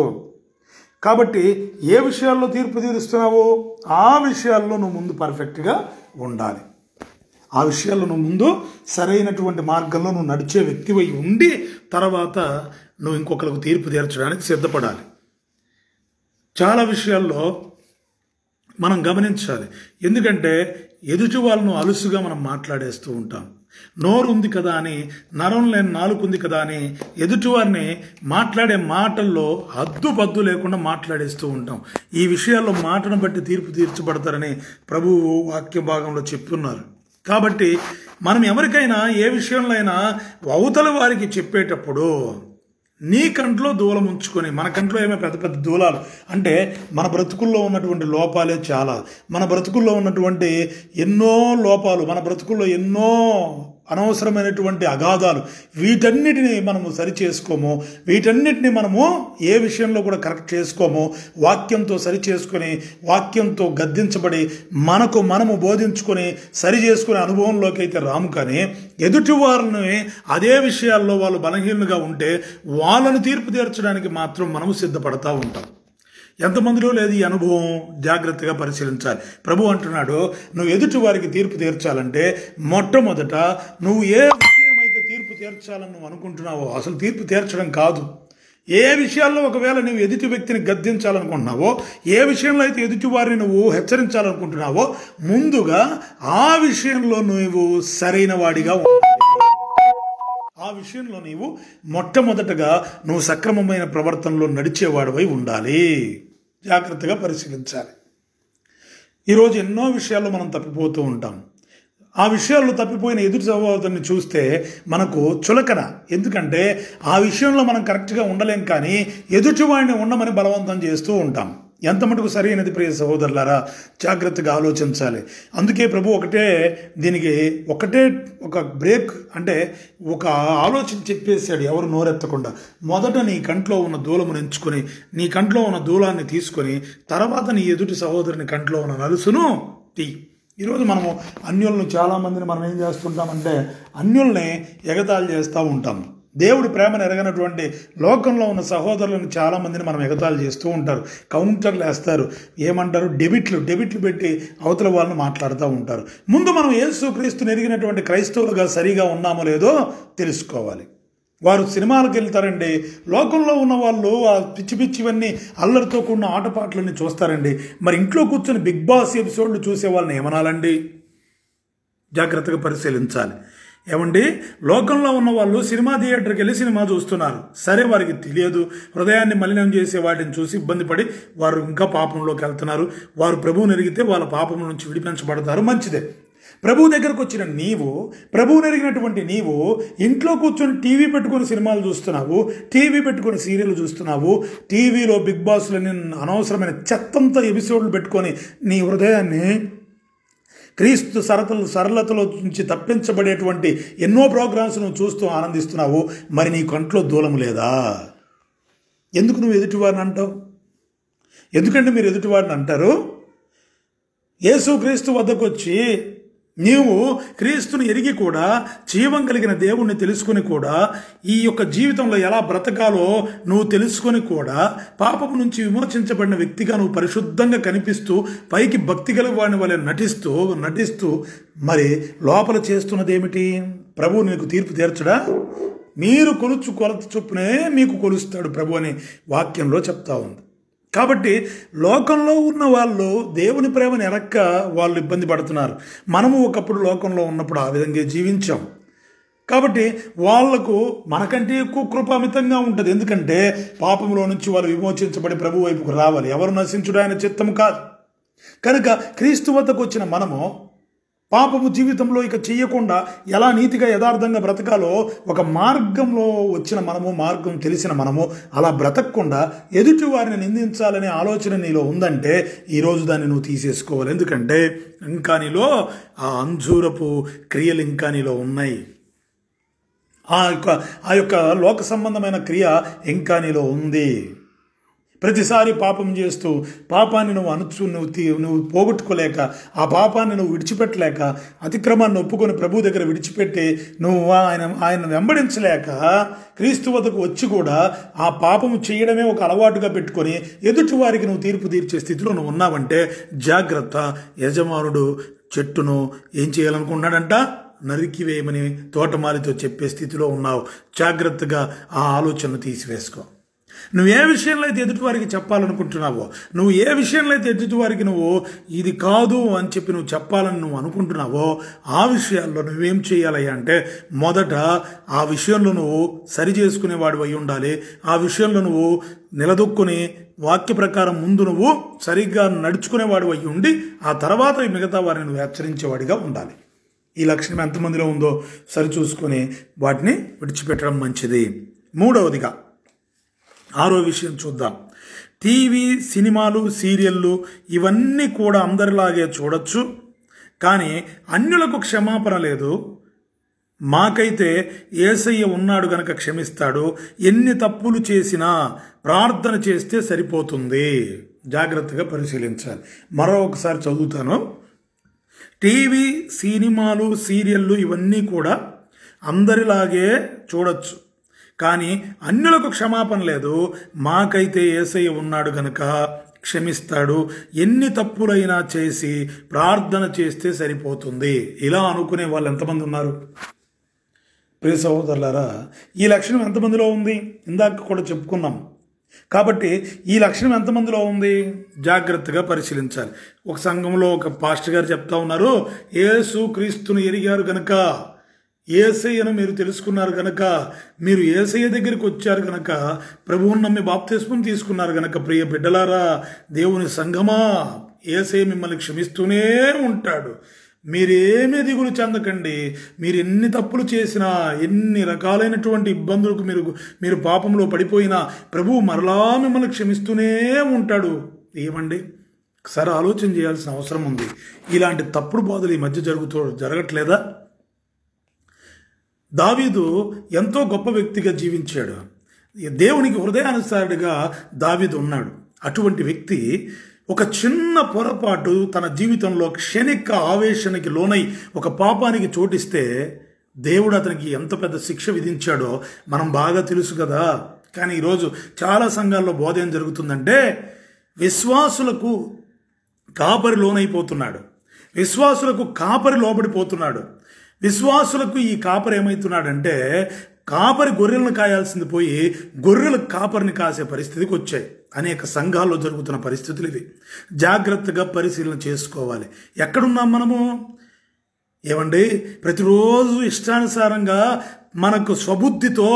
కాబట్టి ఏ విషయాల్లో తీర్పు తీరుస్తున్నావో ఆ విషయాల్లో నువ్వు ముందు పర్ఫెక్ట్గా ఉండాలి. ఆ విషయాల్లో నువ్వు ముందు సరైనటువంటి మార్గంలో నువ్వు నడిచే వ్యక్తివై ఉండి తర్వాత నువ్వు ఇంకొకరికి తీర్పు తీర్చడానికి సిద్ధపడాలి. చాలా విషయాల్లో మనం గమనించాలి. ఎందుకంటే ఎదుటి వాళ్ళను అలుసుగా మనం మాట్లాడేస్తూ ఉంటాం. నోరు ఉంది కదా అని, నరం లేని నాలుగు ఉంది కదా అని ఎదుటివారిని మాట్లాడే మాటల్లో హద్దుపద్దు లేకుండా మాట్లాడేస్తూ ఉంటాం. ఈ విషయాల్లో మాటను బట్టి తీర్పు తీర్చబడతారని ప్రభువు వాక్య భాగంలో చెప్తున్నారు. కాబట్టి మనం ఎవరికైనా ఏ విషయంలో అయినా అవతల వారికి చెప్పేటప్పుడు నీ కంట్లో దూలం ఉంచుకొని, మన కంట్లో ఏమో పెద్ద పెద్ద దూలాలు అంటే మన బ్రతుకుల్లో ఉన్నటువంటి లోపాలే చాలా, మన బ్రతుకుల్లో ఉన్నటువంటి ఎన్నో లోపాలు, మన బ్రతుకుల్లో ఎన్నో అనవసరమైనటువంటి అగాధాలు, వీటన్నిటిని మనము సరి చేసుకోము, వీటన్నిటిని మనము ఏ విషయంలో కూడా కరెక్ట్ చేసుకోము. వాక్యంతో సరి చేసుకొని, వాక్యంతో గద్దించబడి మనకు మనము బోధించుకొని సరి చేసుకునే అనుభవంలోకి అయితే రాము. కానీ ఎదుటి వారిని అదే విషయాల్లో వాళ్ళు బలహీనులుగా ఉంటే వాళ్ళను తీర్పు తీర్చడానికి మాత్రం మనము సిద్ధపడతా ఉంటాం. ఎంతమందిలో లేదు ఈ అనుభవం? జాగ్రత్తగా పరిశీలించాలి. ప్రభు అంటున్నాడు, నువ్వు ఎదుటి వారికి తీర్పు తీర్చాలంటే మొట్టమొదట నువ్వు ఏ విషయం అయితే తీర్పు తీర్చాలని నువ్వు అనుకుంటున్నావో, అసలు తీర్పు తీర్చడం కాదు, ఏ విషయాల్లో ఒకవేళ నువ్వు ఎదుటి వ్యక్తిని గద్దించాలనుకుంటున్నావో, ఏ విషయంలో అయితే ఎదుటి వారిని నువ్వు హెచ్చరించాలనుకుంటున్నావో, ముందుగా ఆ విషయంలో నువ్వు సరైన వాడిగా ఉండాలి. ఆ విషయంలో నీవు మొట్టమొదటగా నువ్వు సక్రమమైన ప్రవర్తనలో నడిచేవాడివై ఉండాలి. జాగ్రత్తగా పరిశీలించాలి. ఈరోజు ఎన్నో విషయాల్లో మనం తప్పిపోతూ ఉంటాం. ఆ విషయాల్లో తప్పిపోయిన ఎదుటి సహోదరుని చూస్తే మనకు చులకన. ఎందుకంటే ఆ విషయంలో మనం కరెక్ట్గా ఉండలేం, కానీ ఎదుటివాడిని ఉండమని బలవంతం చేస్తూ ఉంటాం. ఎంత మటుకు సరైనది ప్రియ సహోదరులారా? జాగ్రత్తగా ఆలోచించాలి. అందుకే ప్రభు దీనికి ఒక బ్రేక్ అంటే ఒక ఆలోచన చెప్పేశాడు, ఎవరు నోరెత్తకుండా. మొదట నీ కంట్లో ఉన్న దూలమును ఎంచుకొని, నీ కంట్లో ఉన్న దూలాన్ని తీసుకొని, తర్వాత నీ ఎదుటి సహోదరుని కంట్లో ఉన్న నలుసును తీ. ఈరోజు మనము అన్యులను చాలామందిని మనం ఏం చేస్తుంటామంటే అన్యుల్ని ఎగతాళి చేస్తూ ఉంటాము. దేవుడి ప్రేమను ఎరగనటువంటి లోకంలో ఉన్న సహోదరులను చాలామందిని మనం ఎగతాళి చేస్తూ ఉంటారు. కౌంటర్లు వేస్తారు, ఏమంటారు, డెబిట్లు పెట్టి అవతల వాళ్ళని మాట్లాడుతూ ఉంటారు. ముందు మనం యేసుక్రీస్తుని ఎరిగినటువంటి క్రైస్తవులుగా సరిగా ఉన్నామో లేదో తెలుసుకోవాలి. వారు సినిమాలకు వెళ్తారండి, లోకంలో ఉన్న వాళ్ళు ఆ పిచ్చివన్నీ అల్లరితో కూడిన ఆటపాటలన్నీ చూస్తారండి. మరి ఇంట్లో కూర్చొని బిగ్ బాస్ ఎపిసోడ్లు చూసే వాళ్ళని ఏమనాలండి? జాగ్రత్తగా పరిశీలించాలి. ఏమండి, లోకంలో ఉన్న వాళ్ళు సినిమా థియేటర్కి వెళ్ళి సినిమా చూస్తున్నారు. సరే, వారికి తెలియదు, హృదయాన్ని మలినం చేసే వాటిని చూసి ఇబ్బంది పడి వారు ఇంకా పాపంలోకి వెళ్తున్నారు. వారు ప్రభువుని ఎరిగితే వాళ్ళ పాపం నుంచి విడిపించబడతారు, మంచిదే. ప్రభువు దగ్గరకు వచ్చిన నీవు, ప్రభువుని ఎరిగినటువంటి నీవు ఇంట్లో కూర్చొని టీవీ పెట్టుకొని సినిమాలు చూస్తున్నావు, టీవీ పెట్టుకొని సీరియల్ చూస్తున్నావు, టీవీలో బిగ్ బాస్లని అనవసరమైన చెత్తంతా ఎపిసోడ్లు పెట్టుకొని నీ హృదయాన్ని క్రీస్తు సరళతలో నుంచి తప్పించబడేటువంటి ఎన్నో ప్రోగ్రామ్స్ నువ్వు చూస్తూ ఆనందిస్తున్నావు. మరి నీ కంట్లో దూలము లేదా? ఎందుకు నువ్వు ఎదుటివారిని అంటావు? ఎందుకంటే మీరు ఎదుటివారిని అంటారు? యేసుక్రీస్తు వద్దకు వచ్చి నీవు క్రీస్తుని ఎరిగి కూడా, జీవం కలిగిన దేవుణ్ణి తెలుసుకుని కూడా, ఈ యొక్క జీవితంలో ఎలా బ్రతకాలో నువ్వు తెలుసుకొని కూడా, పాపము నుంచి విమోచించబడిన వ్యక్తిగా నువ్వు పరిశుద్ధంగా కనిపిస్తూ పైకి భక్తి గల వాడిని వలె నటిస్తూ మరి లోపల చేస్తున్నది ఏమిటి? ప్రభువు నీకు తీర్పు తీర్చడా? మీరు కొలత చొప్పునే మీకు కొలుస్తాడు ప్రభు అని వాక్యంలో చెప్తా ఉంది. కాబట్టి లోకంలో ఉన్న వాళ్ళు దేవుని ప్రేమను ఎరక్క వాళ్ళు ఇబ్బంది పడుతున్నారు. మనము ఒకప్పుడు లోకంలో ఉన్నప్పుడు ఆ విధంగా జీవించాం. కాబట్టి వాళ్లకు మనకంటే ఎక్కువ కృప అమితంగా ఉంటుంది. ఎందుకంటే పాపంలో నుంచి వాళ్ళు విమోచించబడి ప్రభు వైపుకు రావాలి. ఎవరు నశించుడు ఆయన చిత్తము కాదు. కనుక క్రీస్తు వద్దకు వచ్చిన మనము పాపము జీవితంలో ఇక చెయ్యకుండా ఎలా నీతిగా యథార్థంగా బ్రతకాలో ఒక మార్గంలో వచ్చిన మనము, మార్గం తెలిసిన మనము అలా బ్రతకకుండా ఎదుటి వారిని నిందించాలనే ఆలోచన నీలో ఉందంటే ఈరోజు దాన్ని నువ్వు తీసేసుకోవాలి. ఎందుకంటే ఇంకా నీలో ఆ అంజూరపు క్రియలు ఇంకా నీలో ఉన్నాయి. ఆ యొక్క లోక సంబంధమైన క్రియ ఇంకా నీలో ఉంది. ప్రతిసారి పాపం చేస్తూ పాపాన్ని నువ్వు పోగొట్టుకోలేక, ఆ పాపాన్ని నువ్వు విడిచిపెట్టలేక, అతిక్రమాన్ని ఒప్పుకొని ప్రభు దగ్గర విడిచిపెట్టి నువ్వు ఆయన వెంబడించలేక క్రీస్తు వద్దకు వచ్చి కూడా ఆ పాపము చేయడమే ఒక అలవాటుగా పెట్టుకొని ఎదుటి వారికి నువ్వు తీర్పు తీర్చే స్థితిలో నువ్వు ఉన్నావంటే జాగ్రత్త. యజమానుడు చెట్టును ఏం చేయాలనుకున్నాడంట? నరికివేయమని తోటమాలితో చెప్పే స్థితిలో ఉన్నావు. జాగ్రత్తగా ఆ ఆలోచనను తీసివేసుకో. నువ్వు ఏ విషయంలో అయితే ఎదుటివారికి చెప్పాలనుకుంటున్నావో, నువ్వు ఏ విషయంలో అయితే ఎదుటివారికి నువ్వు ఇది కాదు అని చెప్పి నువ్వు చెప్పాలని నువ్వు అనుకుంటున్నావో, ఆ విషయాల్లో నువ్వేం చేయాలి అంటే మొదట ఆ విషయంలో నువ్వు సరి చేసుకునేవాడు అయి ఉండాలి. ఆ విషయంలో నువ్వు నిలదొక్కుని వాక్య ప్రకారం ముందు నువ్వు సరిగ్గా నడుచుకునేవాడు అయి ఉండి ఆ తర్వాత మిగతా వారిని నువ్వు హెచ్చరించేవాడిగా ఉండాలి. ఈ లక్షణం ఎంతమందిలో ఉందో సరిచూసుకొని వాటిని విడిచిపెట్టడం మంచిది. మూడవదిగా 6వ విషయం చూద్దాం. టీవీ, సినిమాలు, సీరియళ్ళు ఇవన్నీ కూడా అందరిలాగే చూడొచ్చు, కానీ అన్యులకు క్షమాపణ లేదు. మాకైతే యేసయ్య ఉన్నాడు గనక క్షమిస్తాడు. ఎన్ని తప్పులు చేసినా ప్రార్థన చేస్తే సరిపోతుంది. జాగ్రత్తగా పరిశీలించాలి. మరొకసారి చదువుతాను. టీవీ, సినిమాలు, సీరియళ్ళు ఇవన్నీ కూడా అందరిలాగే చూడొచ్చు, కానీ అన్యులకు క్షమాపణ లేదు. మాకైతే యేసయ్య ఉన్నాడు గనక క్షమిస్తాడు. ఎన్ని తప్పులైనా చేసి ప్రార్థన చేస్తే సరిపోతుంది. ఇలా అనుకునే వాళ్ళు ఎంతమంది ఉన్నారు? ప్రియ సహోదరులారా, ఈ లక్షణం ఎంతమందిలో ఉంది? ఇందాక కూడా చెప్పుకున్నాం. కాబట్టి ఈ లక్షణం ఎంతమందిలో ఉంది? జాగ్రత్తగా పరిశీలించాలి. ఒక సంఘంలో ఒక పాస్టర్ గారు చెప్తా ఉన్నారు, యేసు క్రీస్తును ఎరిగారు గనక, యేసయ్యను మీరు తెలుసుకున్నారు గనక, మీరు యేసయ్య దగ్గరికి వచ్చారు గనక, ప్రభువుని నమ్మి బాప్తిస్మం తీసుకున్నారు గనక, ప్రియ బిడ్డలారా, దేవుని సంఘమా, యేసయ్య మిమ్మల్ని క్షమిస్తూనే ఉంటాడు. మీరేమీ దిగులు చెందకండి. మీరు ఎన్ని తప్పులు చేసినా, ఎన్ని రకాలైనటువంటి ఇబ్బందులకు మీరు పాపంలో పడిపోయినా ప్రభువు మరలా మిమ్మల్ని క్షమిస్తూనే ఉంటాడు. ఏమండి, ఒకసారి ఆలోచన చేయాల్సిన అవసరం ఉంది. ఇలాంటి తప్పుడు బోధలు ఈ మధ్య జరగట్లేదా? దావీదు ఎంతో గొప్ప వ్యక్తిగా జీవించాడు. దేవునికి హృదయానుసారుడిగా దావీదు ఉన్నాడు. అటువంటి వ్యక్తి ఒక చిన్న పొరపాటు తన జీవితంలో క్షణిక ఆవేశానికి లోనై ఒక పాపానికి చోటిస్తే దేవుడు అతనికి ఎంత పెద్ద శిక్ష విధించాడో మనం బాగా తెలుసు కదా. కానీ ఈరోజు చాలా సంఘాల్లో బోధ ఏం జరుగుతుందంటే, విశ్వాసులకు కాపరి లోనైపోతున్నాడు, విశ్వాసులకు కాపరి లోబడిపోతున్నాడు. విశ్వాసులకు ఈ కాపరి ఏమవుతున్నాడంటే, కాపరి గొర్రెలను కాయాల్సింది పోయి గొర్రెల కాపరిని కాసే పరిస్థితికి వచ్చాయి. అనేక సంఘాల్లో జరుగుతున్న పరిస్థితులు ఇవి. జాగ్రత్తగా పరిశీలన చేసుకోవాలి. ఎక్కడున్నాం మనము? ఏమండి, ప్రతిరోజు ఇష్టానుసారంగా మనకు స్వబుద్ధితో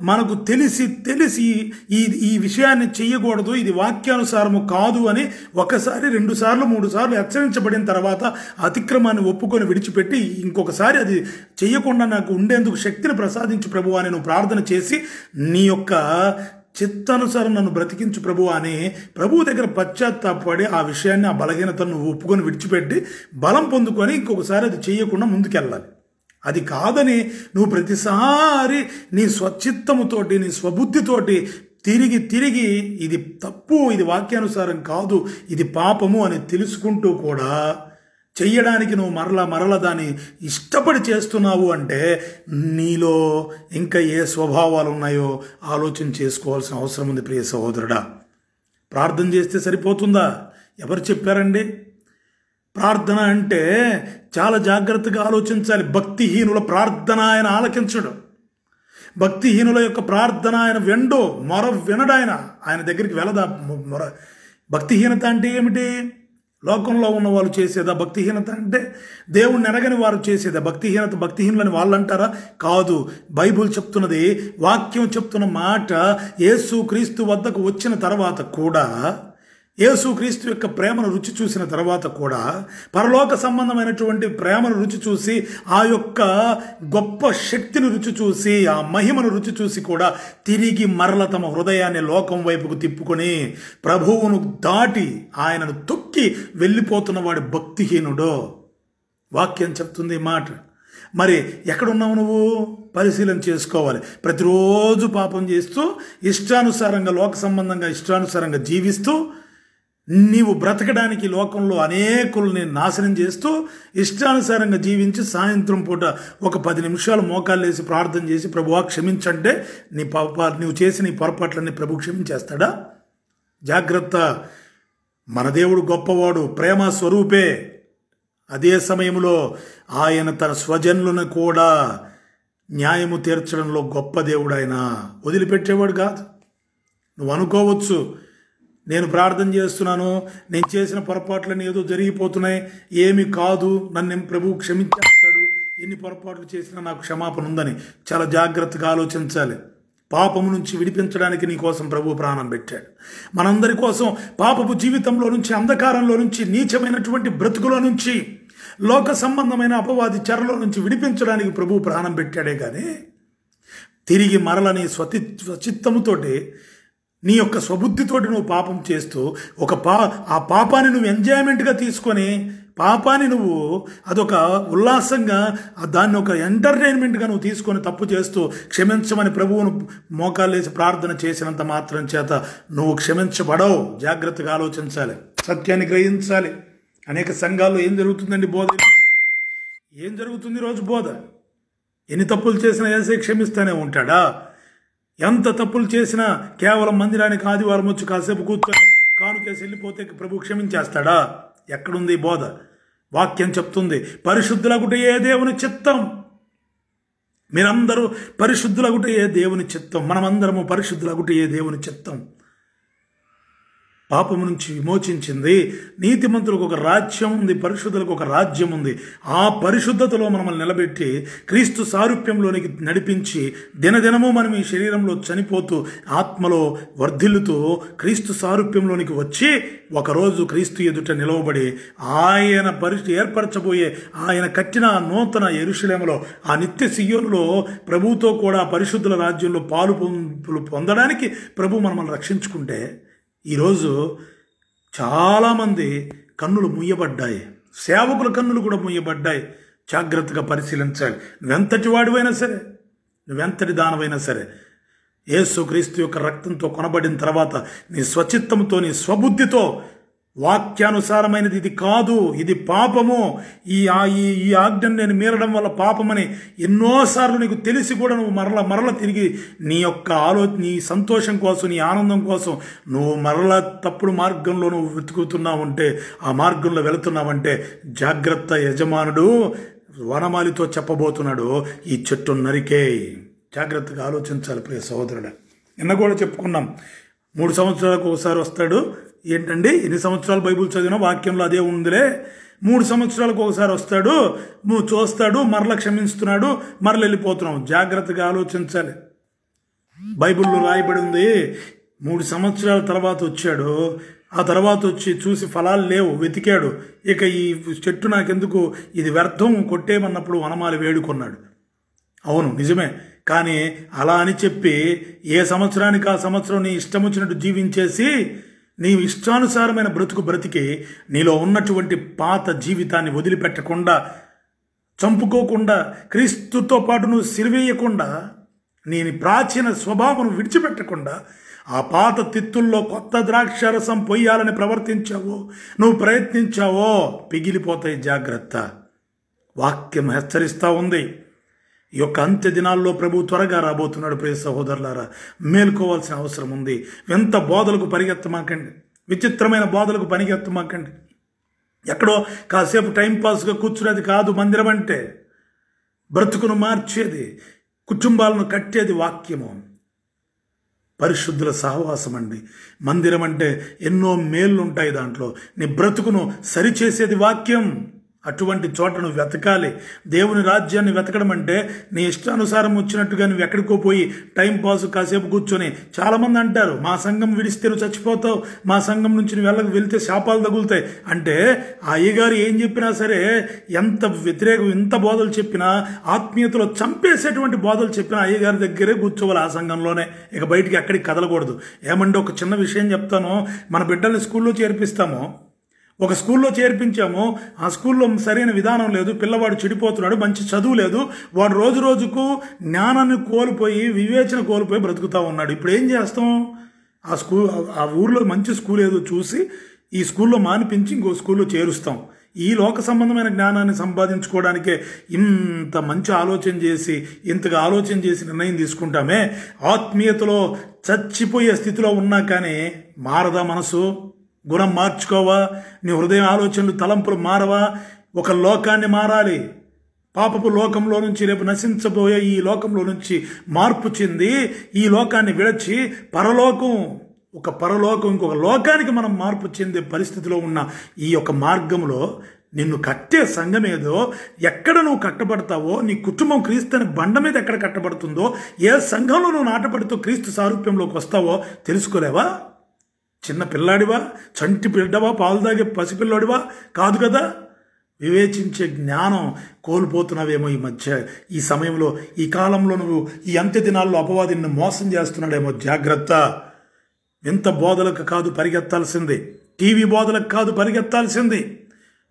మనకు తెలిసి ఈ విషయాన్ని చెయ్యకూడదు, ఇది వాక్యానుసారము కాదు అని 1 సారి 2 సార్లు 3 సార్లు హెచ్చరించబడిన తర్వాత అతిక్రమాన్ని ఒప్పుకొని విడిచిపెట్టి ఇంకొకసారి అది చెయ్యకుండా నాకు ఉండేందుకు శక్తిని ప్రసాదించు ప్రభువా అని నువ్వు ప్రార్థన చేసి నీ యొక్క చిత్తానుసారం నన్ను బ్రతికించు ప్రభువా అని ప్రభువు దగ్గర పశ్చాత్తాపడి ఆ విషయాన్ని, ఆ బలహీనతను నువ్వు ఒప్పుకొని విడిచిపెట్టి బలం పొందుకొని ఇంకొకసారి అది చేయకుండా ముందుకెళ్ళాలి. అది కాదని నువ్వు ప్రతిసారి నీ స్వచిత్తముతోటి, నీ స్వబుద్ధితోటి తిరిగి ఇది తప్పు, ఇది వాక్యానుసారం కాదు, ఇది పాపము అని తెలుసుకుంటూ కూడా చెయ్యడానికి నువ్వు మరల దాన్ని ఇష్టపడి చేస్తున్నావు అంటే నీలో ఇంకా ఏ స్వభావాలు ఉన్నాయో ఆలోచన చేసుకోవాల్సిన అవసరం ఉంది. ప్రియ సహోదరుడా, ప్రార్థన చేస్తే సరిపోతుందా? ఎవరు చెప్పారండి? ప్రార్థన అంటే చాలా జాగ్రత్తగా ఆలోచించాలి. భక్తిహీనుల ప్రార్థన ఆయన ఆలకించడు. భక్తిహీనుల యొక్క ప్రార్థన ఆయన వినడు. ఆయన దగ్గరికి వెళ్ళదా మొర. భక్తిహీనత అంటే ఏమిటి? లోకంలో ఉన్న వాళ్ళు చేసేదా భక్తిహీనత? అంటే దేవుణ్ణి ఎరగని వారు చేసేదా భక్తిహీనులని వాళ్ళు అంటారా? కాదు. బైబుల్ చెప్తున్నది, వాక్యం చెప్తున్న మాట, యేసు క్రీస్తు వద్దకు వచ్చిన తర్వాత కూడా, యేసుక్రీస్తు యొక్క ప్రేమను రుచి చూసిన తర్వాత కూడా, పరలోక సంబంధమైనటువంటి ప్రేమను రుచి చూసి, ఆ యొక్క గొప్ప శక్తిని రుచి చూసి, ఆ మహిమను రుచి చూసి కూడా తిరిగి మరల తమ హృదయాన్ని లోకం వైపుకు తిప్పుకొని ప్రభువును దాటి ఆయనను తొక్కి వెళ్ళిపోతున్న వాడి భక్తిహీనుడో. వాక్యం చెప్తుంది మాట. మరి ఎక్కడున్నావు నువ్వు? పరిశీలన చేసుకోవాలి. ప్రతిరోజు పాపం చేస్తూ, ఇష్టానుసారంగా లోక సంబంధంగా ఇష్టానుసారంగా జీవిస్తూ, నీవు బ్రతకడానికి లోకంలో అనేకుల్ని నాశనం చేస్తూ, ఇష్టానుసారంగా జీవించి సాయంత్రం పూట ఒక 10 నిమిషాలు మోకాళ్ళు వేసి ప్రార్థన చేసి ప్రభువా క్షమించంటే నువ్వు చేసిన నీ పొరపాట్లన్నీ ప్రభు క్షమించేస్తాడా? జాగ్రత్త. మన దేవుడు గొప్పవాడు, ప్రేమ స్వరూపే. అదే సమయంలో ఆయన తన స్వజనులను కూడా న్యాయము తీర్చడంలో గొప్ప దేవుడు. ఆయన వదిలిపెట్టేవాడు కాదు. నువ్వు అనుకోవచ్చు, నేను ప్రార్థన చేస్తున్నాను, నేను చేసిన పొరపాట్లని ఏదో జరిగిపోతున్నాయి, ఏమి కాదు, నన్ను ప్రభు క్షమించేస్తాడు, ఎన్ని పొరపాట్లు చేసినా నాకు క్షమాపణ ఉందని. చాలా జాగ్రత్తగా ఆలోచించాలి. పాపము నుంచి విడిపించడానికి నీ కోసం ప్రభు ప్రాణం పెట్టాడు. మనందరి కోసం పాపపు జీవితంలో నుంచి, అంధకారంలో నుంచి, నీచమైనటువంటి బ్రతుకులో నుంచి లోక సంబంధమైన అపవాది చెరలో నుంచి విడిపించడానికి ప్రభువు ప్రాణం పెట్టాడే కానీ తిరిగి మరల నీ స్వచిత్తముతోటి నీ యొక్క స్వబుద్ధితోటి నువ్వు పాపం చేస్తూ ఆ పాపాన్ని నువ్వు ఎంజాయ్మెంట్గా తీసుకొని పాపాన్ని నువ్వు అదొక ఉల్లాసంగా దాన్ని ఒక ఎంటర్టైన్మెంట్గా నువ్వు తీసుకొని తప్పు చేస్తూ క్షమించమని ప్రభువును మోకాళ్ళేసి ప్రార్థన చేసినంత మాత్రం చేత నువ్వు క్షమించబడవు. జాగ్రత్తగా ఆలోచించాలి, సత్యాన్ని గ్రహించాలి. అనేక సంఘాల్లో ఏం జరుగుతుందండి? బోధ ఏం జరుగుతుంది ఈరోజు? బోధ ఎన్ని తప్పులు చేసినా యేసే క్షమిస్తూనే ఉంటాడా? ఎంత తప్పులు చేసినా కేవలం మందిరానికి ఆదివారం వచ్చి కాసేపు కూర్చొని కానుకేసి వెళ్ళిపోతే ప్రభు క్షమించేస్తాడా? ఎక్కడుంది బోధ? వాక్యం చెప్తుంది పరిశుద్ధులగుటయే దేవుని చిత్తం. మీరందరూ పరిశుద్ధులగుటయే దేవుని చిత్తం. మనమందరము పరిశుద్ధులగుటయే దేవుని చిత్తం. పాపము నుంచి విమోచించింది. నీతిమంతులకు ఒక రాజ్యం ఉంది, పరిశుద్ధులకు ఒక రాజ్యం ఉంది. ఆ పరిశుద్ధతలో మనల్ని నిలబెట్టి క్రీస్తు సారూప్యంలోనికి నడిపించి దినదినము మనం ఈ శరీరంలో చనిపోతూ ఆత్మలో వర్ధిల్లుతూ క్రీస్తు సారూప్యంలోనికి వచ్చి ఒకరోజు క్రీస్తు ఎదుట నిలవబడి ఆయన ఏర్పరచబోయే ఆయన కట్టిన నూతన యెరూషలేములో ఆ నిత్య సియోనులో ప్రభువుతో కూడా పరిశుద్ధుల రాజ్యంలో పాలు పొందడానికి ప్రభు మనల్ని రక్షించుకుంటే ఈరోజు చాలామంది కన్నులు ముయ్యబడ్డాయి, సేవకుల కన్నులు కూడా ముయ్యబడ్డాయి. జాగ్రత్తగా పరిశీలించాలి. నువ్వెంతటి వాడివైనా సరే, నువ్వెంతటి దానవైనా సరే, యేసు క్రీస్తు యొక్క రక్తంతో కొనబడిన తర్వాత నీ స్వచిత్తంతో నీ స్వబుద్ధితో వాక్యానుసారమైనది ఇది కాదు, ఇది పాపము, ఈ ఆజ్ఞను నేను మీరడం వల్ల పాపమని ఎన్నోసార్లు నీకు తెలిసి కూడా నువ్వు మరల తిరిగి నీ యొక్క నీ సంతోషం కోసం, నీ ఆనందం కోసం నువ్వు మరల తప్పుడు మార్గంలో నువ్వు వెతుకుతున్నావంటే, ఆ మార్గంలో వెళుతున్నావంటే జాగ్రత్త. యజమానుడు వనమాలితో చెప్పబోతున్నాడు, ఈ చెట్టును నరికే. జాగ్రత్తగా ఆలోచించాలి ప్రియ సహోదరుడు. నిన్న కూడా చెప్పుకున్నాం, 3 సంవత్సరాలకు ఒకసారి వస్తాడు. ఏంటండి, ఎన్ని సంవత్సరాలు బైబిల్ చదివినా వాక్యంలో అదే ఉందిలే. 3 సంవత్సరాలకు ఒకసారి వస్తాడు, నువ్వు చూస్తాడు, మరల క్షమిస్తున్నాడు, మరల వెళ్ళిపోతున్నావు. జాగ్రత్తగా ఆలోచించాలి. బైబిల్లో రాయబడి ఉంది 3 సంవత్సరాల తర్వాత వచ్చాడు. ఆ తర్వాత వచ్చి చూసి ఫలాలు లేవు, వెతికాడు. ఇక ఈ చెట్టు నాకెందుకు, ఇది వ్యర్థం, కొట్టేమన్నప్పుడు వనమాలి వేడుకొన్నాడు. అవును, నిజమే. కానీ అలా అని చెప్పి ఏ సంవత్సరానికి ఆ సంవత్సరం నీ ఇష్టం వచ్చినట్టు జీవించేసి నీ ఇష్టానుసారమైన బ్రతికి నీలో ఉన్నటువంటి పాత జీవితాన్ని వదిలిపెట్టకుండా, చంపుకోకుండా, క్రీస్తుతో పాటు నువ్వు సిరివేయకుండా, నీ ప్రాచీన స్వభావం విడిచిపెట్టకుండా ఆ పాత తిత్తుల్లో కొత్త ద్రాక్షారసం పొయ్యాలని ప్రవర్తించావో, నువ్వు ప్రయత్నించావో పిగిలిపోతాయి. జాగ్రత్త. వాక్యం హెచ్చరిస్తూ ఉంది. ఈ యొక్క అంత్య దినాల్లో ప్రభు త్వరగా రాబోతున్నాడు. ప్రియ సహోదరులారా, మేల్కోవాల్సిన అవసరం ఉంది. ఎంత బోధలకు పరిగెత్తమాకండి, విచిత్రమైన బోధలకు పరిగెత్తమాకండి. ఎక్కడో కాసేపు టైంపాస్గా కూర్చునేది కాదు మందిరం అంటే. బ్రతుకును మార్చేది, కుటుంబాలను కట్టేది వాక్యము, పరిశుద్ధుల సహవాసం అండి. మందిరం అంటే ఎన్నో మేళ్ళు ఉంటాయి దాంట్లో. నీ బ్రతుకును సరిచేసేది వాక్యం. అటువంటి చోట నువ్వు వెతకాలి. దేవుని రాజ్యాన్ని వెతకడం అంటే నీ ఇష్టానుసారం వచ్చినట్టుగా నువ్వు ఎక్కడికో పోయి టైంపాస్ కాసేపు కూర్చొని, చాలామంది అంటారు మా సంఘం విడిస్తే నువ్వు చచ్చిపోతావు, మా సంఘం నుంచి నువ్వు వెళ్తే శాపాలు తగులుతాయి అంటే, ఆ అయ్యగారు ఏం చెప్పినా సరే, ఎంత ఎంత బోధలు చెప్పినా, ఆత్మీయతలో చంపేసేటువంటి బోధలు చెప్పినా అయ్యగారి దగ్గరే కూర్చోవాలి, ఆ సంఘంలోనే. ఇక బయటికి ఎక్కడికి కదలకూడదు. ఏమంటే ఒక చిన్న విషయం చెప్తాను. మన బిడ్డల్ని స్కూల్లో చేర్పిస్తాము, ఒక స్కూల్లో చేర్పించాము, ఆ స్కూల్లో సరైన విధానం లేదు, పిల్లవాడు చెడిపోతున్నాడు, మంచి చదువు లేదు, వాడు రోజు రోజుకు జ్ఞానాన్ని కోల్పోయి, వివేచన కోల్పోయి బ్రతుకుతూ ఉన్నాడు. ఇప్పుడు ఏం చేస్తాం? ఆ ఊర్లో మంచి స్కూల్ ఏదో చూసి ఈ స్కూల్లో మానిపించి ఇంకో స్కూల్లో చేరుస్తాం. ఈ లోక సంబంధమైన జ్ఞానాన్ని సంపాదించుకోవడానికే ఇంత మంచి ఆలోచన చేసి, ఇంతగా ఆలోచన చేసి నిర్ణయం తీసుకుంటామే. ఆత్మీయతలో చచ్చిపోయే స్థితిలో ఉన్నా కానీ మారదా మనసు? గుణం మార్చుకోవా? నీ హృదయం ఆలోచనలు తలంపులు మారవా? ఒక లోకాన్ని మారాలి. పాపపు లోకంలో నుంచి, రేపు నశించబోయే ఈ లోకంలో నుంచి మార్పు చెంది ఈ లోకాన్ని విడచి పరలోకం, ఇంకొక లోకానికి మనం మార్పు చెందే పరిస్థితిలో ఉన్న ఈ యొక్క మార్గంలో నిన్ను కట్టే సంఘం ఏదో, ఎక్కడ నువ్వు కట్టబడతావో, నీ కుటుంబం క్రీస్తుని బండ మీద ఎక్కడ కట్టబడుతుందో, ఏ సంఘంలో నువ్వు నాటబడుతూ క్రీస్తు సారూప్యంలోకి వస్తావో తెలుసుకోలేవా? చిన్న పిల్లాడివా, చంటి బిడ్డవా, పాలు తాగే పసిపిల్లాడివా? కాదు కదా. వివేచించే జ్ఞానం కోల్పోతున్నావేమో ఈ మధ్య, ఈ సమయంలో, ఈ కాలంలో నువ్వు ఈ అంత్య దినాల్లో అపవాది నిన్ను మోసం చేస్తున్నాడేమో. జాగ్రత్త. వింత బోధలకు కాదు పరిగెత్తాల్సింది, టీవీ బోధలకు కాదు పరిగెత్తాల్సింది.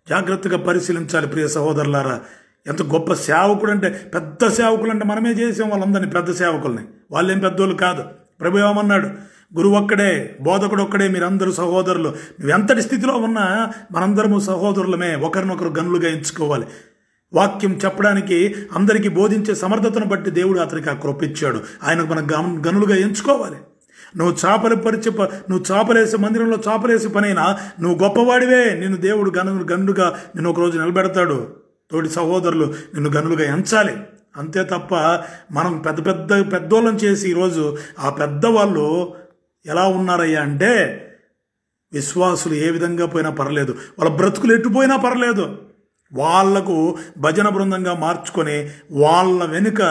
జాగ్రత్తగా పరిశీలించాలి ప్రియ సహోదరులారా. ఎంత గొప్ప సేవకుడు అంటే, పెద్ద సేవకులు అంటే మనమే చేసాం వాళ్ళందరినీ పెద్ద సేవకుల్ని. వాళ్ళేం పెద్దోళ్ళు కాదు. ప్రభు ఏమన్నాడు? గురువు ఒక్కడే, బోధకుడు ఒక్కడే, మీరందరూ సహోదరులు. నువ్వు ఎంతటి స్థితిలో ఉన్నా మనందరము సహోదరులమే. ఒకరినొకరు గనులుగా ఎంచుకోవాలి. వాక్యం చెప్పడానికి, అందరికీ బోధించే సమర్థతను బట్టి దేవుడు అతనికి ఆ కృప ఇచ్చాడు. ఆయనకు మనం గనులుగా ఎంచుకోవాలి. నువ్వు చాపలేసే మందిరంలో చాపలేసే పనైనా నువ్వు గొప్పవాడివే. నిన్ను దేవుడు గనులుగా నిన్ను ఒకరోజు నిలబెడతాడు. తోటి సహోదరులు నిన్ను గనులుగా ఎంచాలి. అంతే తప్ప మనం పెద్దోళ్ళని చేసి ఈరోజు ఆ పెద్దవాళ్ళు ఎలా ఉన్నారయ్యా అంటే, విశ్వాసులు ఏ విధంగా పోయినా పర్లేదు, వాళ్ళ బ్రతుకులు ఎట్టుపోయినా పర్లేదు, వాళ్లకు భజన బృందంగా మార్చుకొని వాళ్ళ వెనుక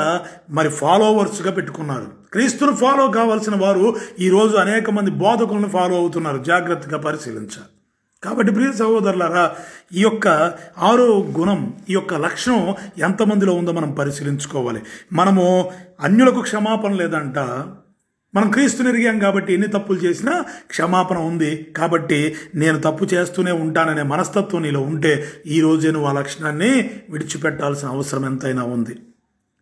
మరి ఫాలోవర్స్గా పెట్టుకున్నారు. క్రీస్తును ఫాలో కావాల్సిన వారు ఈరోజు అనేక మంది బోధకులను ఫాలో అవుతున్నారు. జాగ్రత్తగా పరిశీలించాలి. కాబట్టి ప్రియ సహోదరులారా, ఈ యొక్క 6వ గుణం, ఈ యొక్క లక్షణం ఎంతమందిలో ఉందో మనం పరిశీలించుకోవాలి. మనము అన్యులకు క్షమాపణ లేదంట. మనం క్రీస్తుని ఎరిగాం కాబట్టి ఎన్ని తప్పులు చేసినా క్షమాపణ ఉంది. కాబట్టి నేను తప్పు చేస్తూనే ఉంటాననే మనస్తత్వం నీలో ఉంటే ఈ రోజే నువ్వు ఆ లక్షణాన్ని విడిచిపెట్టాల్సిన అవసరం ఎంతైనా ఉంది.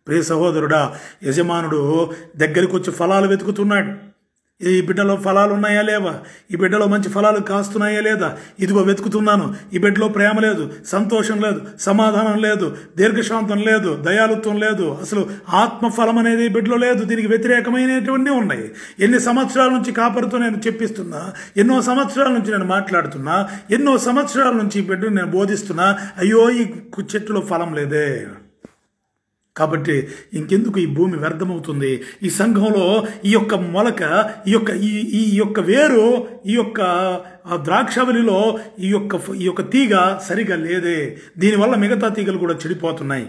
ప్రియ సహోదరుడా, యజమానుడు దగ్గరికి వచ్చి ఫలాలు వెతుకుతున్నాడు. ఈ బిడ్డలో ఫలాలు ఉన్నాయా లేవా? ఈ బిడ్డలో మంచి ఫలాలు కాస్తున్నాయా లేదా? ఇదిగో వెతుకుతున్నాను. ఈ బిడ్డలో ప్రేమ లేదు, సంతోషం లేదు, సమాధానం లేదు, దీర్ఘశాంతం లేదు, దయాలుత్వం లేదు, అసలు ఆత్మఫలం అనేది ఈ బిడ్డలో లేదు. దీనికి వ్యతిరేకమైనటువంటి ఉన్నాయి. ఎన్ని సంవత్సరాల నుంచి కాపరితో నేను చెప్పిస్తున్నా, ఎన్నో సంవత్సరాల నుంచి నేను మాట్లాడుతున్నా, ఎన్నో సంవత్సరాల నుంచి ఈ బిడ్డను నేను బోధిస్తున్నా, అయ్యో ఈ చెట్టులో ఫలం లేదే. కాబట్టి ఇంకెందుకు ఈ భూమి వ్యర్థమవుతుంది? ఈ సంఘంలో ఈ యొక్క మొలక, ఈ యొక్క వేరు, ఈ యొక్క ద్రాక్షవల్లిలో ఈ యొక్క తీగ సరిగా లేదే. దీనివల్ల మిగతా తీగలు కూడా చెడిపోతున్నాయి.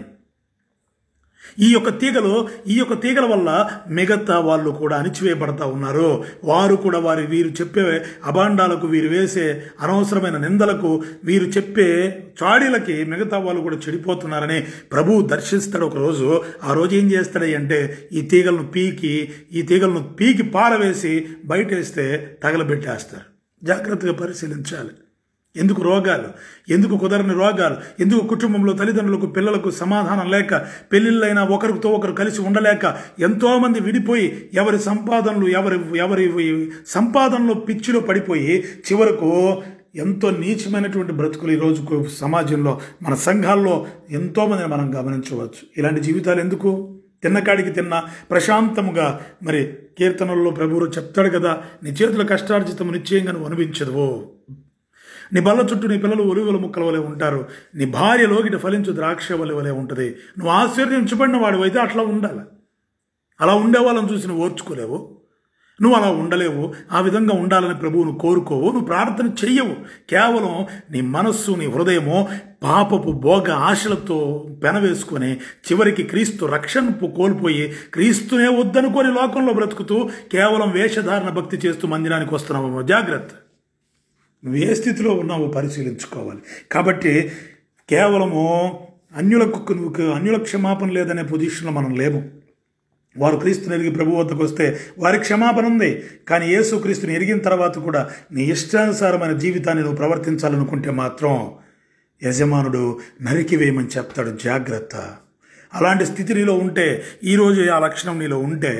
ఈ యొక్క తీగల వల్ల మిగతా వాళ్ళు కూడా అణిచివేయబడతా ఉన్నారు. వారు కూడా వీరు చెప్పే అభాండాలకు, వీరు వేసే అనవసరమైన నిందలకు, వీరు చెప్పే చాడీలకి మిగతా వాళ్ళు కూడా చెడిపోతున్నారని ప్రభువు దర్శిస్తాడు ఒకరోజు. ఆ రోజు ఏం చేస్తాడంటే, ఈ తీగలను పీకి పారవేసి బయటేస్తే తగలబెట్టేస్తారు. జాగ్రత్తగా పరిశీలించాలి. ఎందుకు రోగాలు, ఎందుకు కుదరని రోగాలు, ఎందుకు కుటుంబంలో తల్లిదండ్రులకు పిల్లలకు సమాధానం లేక, పెళ్ళిళ్ళైనా ఒకరితో ఒకరు కలిసి ఉండలేక ఎంతోమంది విడిపోయి ఎవరి సంపాదనలో పిచ్చిలో పడిపోయి చివరకు ఎంతో నీచమైనటువంటి బ్రతుకులు ఈరోజు సమాజంలో, మన సంఘాల్లో ఎంతోమందిని మనం గమనించవచ్చు. ఇలాంటి జీవితాలు ఎందుకు? తిన్నకాడికి తిన్నా ప్రశాంతముగా, మరి కీర్తనల్లో ప్రభువు చెప్తాడు కదా, నీ చేతుల కష్టార్జితము నిశ్చయంగా నువ్వు అనుభవించదువో. నీ బల్ల చుట్టూ నీ పిల్లలు ఒలివల ముక్కల వలె ఉంటారు. నీ భార్య లోగిట ఫలించు ద్రాక్ష వలె ఉంటుంది. నువ్వు ఆశ్చర్యించబడిన వాడు అయితే అట్లా ఉండాలి. అలా ఉండే వాళ్ళని చూసి నువ్వు ఓర్చుకోలేవు, నువ్వు అలా ఉండలేవు. ఆ విధంగా ఉండాలని ప్రభువును కోరుకోవు, నువ్వు ప్రార్థన చెయ్యవు. కేవలం నీ మనస్సు, నీ హృదయము పాపపు భోగ ఆశలతో పెనవేసుకొని చివరికి క్రీస్తు రక్షణ కోల్పోయి క్రీస్తునే వద్దనుకొని లోకంలో బ్రతుకుతూ కేవలం వేషధారణ భక్తి చేస్తూ మందిరానికి వస్తున్నావు. జాగ్రత్త. నువ్వు ఏ స్థితిలో ఉన్నావో పరిశీలించుకోవాలి. కాబట్టి కేవలము అన్యుల క్షమాపణ లేదనే పొజిషన్లో మనం లేము. వారు క్రీస్తుని ఎరిగి ప్రభు వద్దకు వస్తే వారికి క్షమాపణ ఉంది. కానీ యేసు క్రీస్తుని ఎరిగిన తర్వాత కూడా నీ ఇష్టానుసారమైన జీవితాన్ని నువ్వు ప్రవర్తించాలనుకుంటే మాత్రం యజమానుడు నరికివేయమని చెప్తాడు. జాగ్రత్త. అలాంటి స్థితి నీలో ఉంటే, ఈరోజు ఆ లక్షణం నీలో ఉంటే,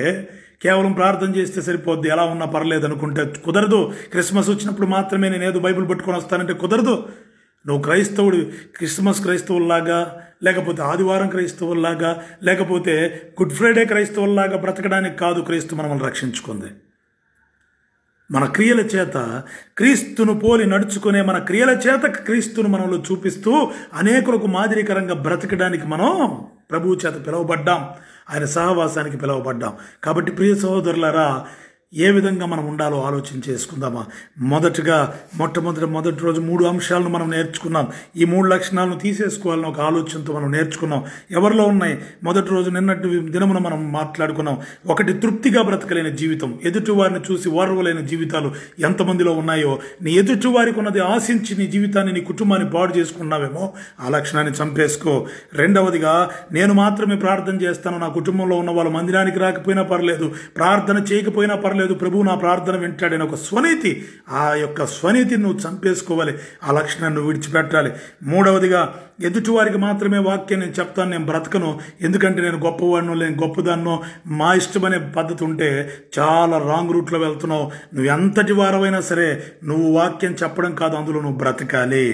కేవలం ప్రార్థన చేస్తే సరిపోద్ది, ఎలా ఉన్నా పర్లేదు అనుకుంటే కుదరదు. క్రిస్మస్ వచ్చినప్పుడు మాత్రమే నేను ఏదో బైబిల్ పట్టుకొని వస్తానంటే కుదరదు. నువ్వు క్రిస్మస్ క్రైస్తవుల్లాగా, లేకపోతే ఆదివారం క్రైస్తవుల్లాగా, లేకపోతే గుడ్ ఫ్రైడే క్రైస్తవుల్లాగా బ్రతకడానికి కాదు క్రీస్తు మనల్ని రక్షించుకుంది. మన క్రియల చేత క్రీస్తును పోలి నడుచుకునే మన క్రియల చేత క్రీస్తును మనలో చూపిస్తూ అనేకులకు మాదిరికరంగా బ్రతకడానికి మనం ప్రభువు చేత పిలువబడ్డాం, ఆయన సహవాసానికి పిలువబడ్డాం. కాబట్టి ప్రియ సహోదరులారా, ఏ విధంగా మనం ఉండాలో ఆలోచన చేసుకుందామా? మొట్టమొదటి రోజు 3 అంశాలను మనం నేర్చుకున్నాం. ఈ 3 లక్షణాలను తీసేసుకోవాలని ఒక ఆలోచనతో మనం నేర్చుకున్నాం. ఎవరిలో ఉన్నాయి? మొదటి రోజు నిన్నటి దినమున మనం మాట్లాడుకున్నాం. 1, తృప్తిగా బ్రతకలేని జీవితం. ఎదుటి వారిని చూసి ఓర్వలేని జీవితాలు ఎంతమందిలో ఉన్నాయో, నీ ఎదుటి వారికి ఉన్నది ఆశించి నీ జీవితాన్ని, నీ కుటుంబాన్ని పాడు చేసుకున్నావేమో, ఆ లక్షణాన్ని చంపేసుకో. రెండవదిగా, నేను మాత్రమే ప్రార్థన చేస్తాను, నా కుటుంబంలో ఉన్న వాళ్ళు మందిరానికి రాకపోయినా పర్లేదు, ప్రార్థన చేయకపోయినా పర్లేదు, ప్రభువు నా ప్రార్థన వింటాడని ఒక స్వనీతి, ఆ యొక్క స్వనీతిని నువ్వు చంపేసుకోవాలి. ఆ లక్షణాన్ని నువ్వు విడిచిపెట్టాలి. మూడవదిగా, ఎదుటివారికి మాత్రమే వాక్యం నేను చెప్తాను, నేను బ్రతకను, ఎందుకంటే నేను గొప్పవాడినో నేను గొప్పదాన్నో, మా ఇష్టమనే పద్ధతి ఉంటే చాలా రాంగ్ రూట్లో వెళ్తున్నావు. నువ్వు ఎంతటి వారమైనా సరే నువ్వు వాక్యం చెప్పడం కాదు, అందులో నువ్వు బ్రతకాలి.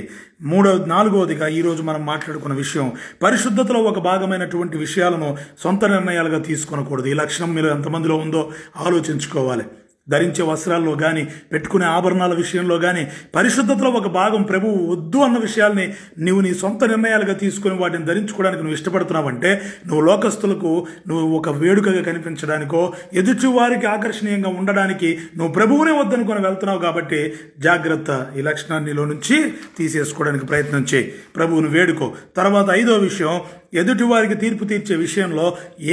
నాలుగవదిగా, ఈరోజు మనం మాట్లాడుకున్న విషయం, పరిశుద్ధతలో ఒక భాగమైనటువంటి విషయాలను సొంత నిర్ణయాలుగా తీసుకొనకూడదు. ఈ లక్షణం మీరు ఎంతమందిలో ఉందో ఆలోచించుకోవాలి. ధరించే వస్త్రాల్లో కానీ, పెట్టుకునే ఆభరణాల విషయంలో కానీ, పరిశుద్ధతలో ఒక భాగం ప్రభువు వద్దు అన్న విషయాల్ని నువ్వు నీ సొంత నిర్ణయాలుగా తీసుకుని వాటిని ధరించుకోవడానికి నువ్వు ఇష్టపడుతున్నావంటే, నువ్వు లోకస్తులకు నువ్వు ఒక వేడుకగా కనిపించడానికో, ఎదుటి వారికి ఆకర్షణీయంగా ఉండడానికి నువ్వు ప్రభువునే వద్దనుకొని వెళ్తున్నావు. కాబట్టి జాగ్రత్త, ఈ లక్షణాన్ని నీలో నుంచి తీసేసుకోవడానికి ప్రయత్నం చేయి, ప్రభువును వేడుకో. తర్వాత 5వ విషయం, ఎదుటి వారికి తీర్పు తీర్చే విషయంలో,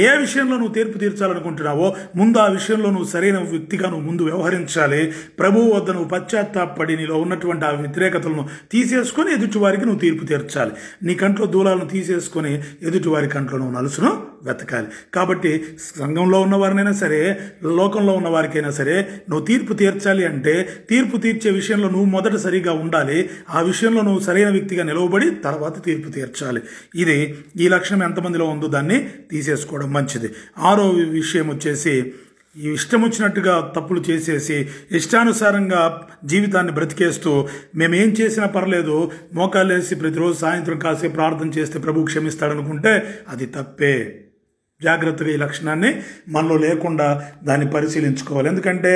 ఏ విషయంలో నువ్వు తీర్పు తీర్చాలనుకుంటున్నావో ముందు ఆ విషయంలో నువ్వు సరైన వ్యక్తిగా నువ్వు ముందు వ్యవహరించాలి. ప్రభువు వద్ద నువ్వు పశ్చాత్తాపడి నీలో ఉన్నటువంటి ఆ వ్యతిరేకతలను తీసేసుకొని ఎదుటి వారికి నువ్వు తీర్పు తీర్చాలి. నీ కంట్లో దూలాలను తీసేసుకొని ఎదుటి వారి కంట్లో నువ్వు నలుసును వెతకాలి. కాబట్టి సంఘంలో ఉన్నవారినైనా సరే, లోకంలో ఉన్న వారికైనా సరే, నువ్వు తీర్పు తీర్చాలి అంటే తీర్పు తీర్చే విషయంలో నువ్వు మొదట సరిగా ఉండాలి. ఆ విషయంలో నువ్వు సరైన వ్యక్తిగా నిలవబడి తర్వాత తీర్పు తీర్చాలి. ఈ లక్షణం ఎంతమందిలో ఉందో దాన్ని తీసేసుకోవడం మంచిది. 6వ విషయం వచ్చేసి, ఈ ఇష్టం వచ్చినట్టుగా తప్పులు చేసేసి ఇష్టానుసారంగా జీవితాన్ని బ్రతికేస్తూ మేమేం చేసినా పర్లేదు, మోకాళ్ళేసి ప్రతిరోజు సాయంత్రం కాసేపు ప్రార్థన చేస్తే ప్రభు క్షమిస్తాడనుకుంటే అది తప్పే. జాగ్రత్తగా ఈ లక్షణాన్ని మనలో లేకుండా దాన్ని పరిశీలించుకోవాలి. ఎందుకంటే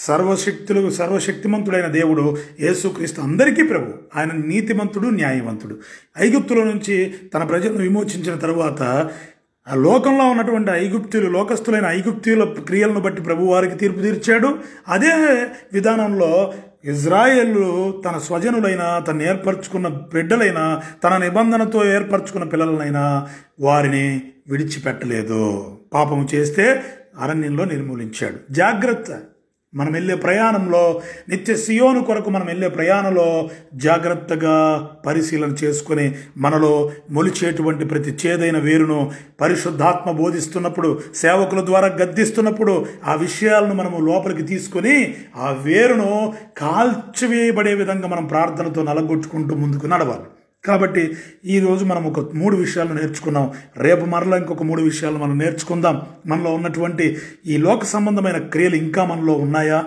సర్వశక్తిమంతుడైన దేవుడు యేసుక్రీస్తు అందరికీ ప్రభు. ఆయన నీతిమంతుడు, న్యాయవంతుడు. ఐగుప్తుల నుంచి తన ప్రజలను విమోచించిన తరువాత ఆ లోకంలో ఉన్నటువంటి లోకస్తులైన ఐగుప్తీయుల క్రియలను బట్టి ప్రభు వారికి తీర్పు తీర్చాడు. అదే విధానంలో ఇజ్రాయేలు తన స్వజనులైన, తను ఏర్పరచుకున్న బిడ్డలైన, తన నిబంధనతో ఏర్పరచుకున్న పిల్లలనైనా వారిని విడిచిపెట్టలేదు. పాపము చేస్తే అరణ్యంలో నిర్మూలించాడు. జాగ్రత్త, మనం వెళ్ళే ప్రయాణంలో, నిత్య సియోను కొరకు మనం వెళ్ళే ప్రయాణంలో జాగ్రత్తగా పరిశీలన చేసుకుని మనలో మొలిచేటువంటి ప్రతి చేదైన వేరును పరిశుద్ధాత్మ బోధిస్తున్నప్పుడు, సేవకుల ద్వారా గద్దిస్తున్నప్పుడు ఆ విషయాలను మనము లోపలికి తీసుకొని ఆ వేరును కాల్చివేయబడే విధంగా మనం ప్రార్థనతో నలగొట్టుకుంటూ ముందుకు నడవాలి. కాబట్టి ఈరోజు మనం ఒక 3 విషయాలు నేర్చుకున్నాం. రేపు మరలా ఇంకొక 3 విషయాలు మనం నేర్చుకుందాం. మనలో ఉన్నటువంటి ఈ లోక సంబంధమైన క్రియలు ఇంకా మనలో ఉన్నాయా?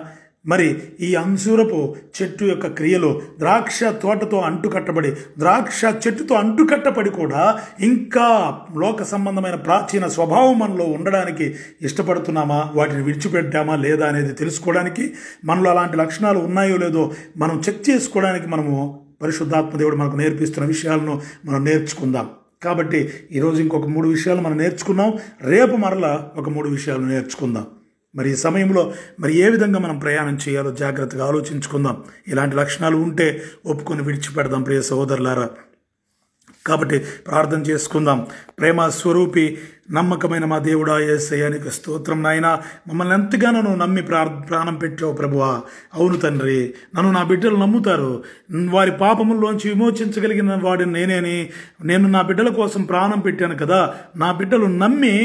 మరి ఈ అంజూరపు చెట్టు యొక్క క్రియలు ద్రాక్ష తోటతో అంటుకట్టబడి, ద్రాక్ష చెట్టుతో అంటుకట్టబడి కూడా ఇంకా లోక సంబంధమైన ప్రాచీన స్వభావం మనలో ఉండడానికి ఇష్టపడుతున్నామా, వాటిని విడిచిపెట్టామా లేదా అనేది తెలుసుకోవడానికి, మనలో అలాంటి లక్షణాలు ఉన్నాయో లేదో మనం చెక్ చేసుకోవడానికి మనము పరిశుద్ధాత్మ దేవుడు మనకు నేర్పిస్తున్న విషయాలను మనం నేర్చుకుందాం. కాబట్టి ఈరోజు ఇంకొక 3 విషయాలు మనం నేర్చుకున్నాం. రేపు మరలా ఒక 3 విషయాలు నేర్చుకుందాం. మరి ఈ సమయంలో ఏ విధంగా మనం ప్రయాణం చేయాలో జాగ్రత్తగా ఆలోచించుకుందాం. ఇలాంటి లక్షణాలు ఉంటే ఒప్పుకొని విడిచిపెడదాం ప్రియ సహోదరులారా. కాబట్టి ప్రార్థన చేసుకుందాం. ప్రేమ స్వరూపి, నమ్మకమైన మా దేవుడా యేసయ్య, నీకు స్తోత్రం నాయనా. మమ్మల్ని ఎంతగానో నువ్వు నమ్మి ప్రాణం పెట్టావు ప్రభువా. అవును తండ్రి, నన్ను నా బిడ్డలు నమ్ముతారు. వారి పాపముల్లోంచి విమోచించగలిగిన వాడిని నేనేని, నేను నా బిడ్డల కోసం ప్రాణం పెట్టాను కదా. నా బిడ్డలు నమ్మి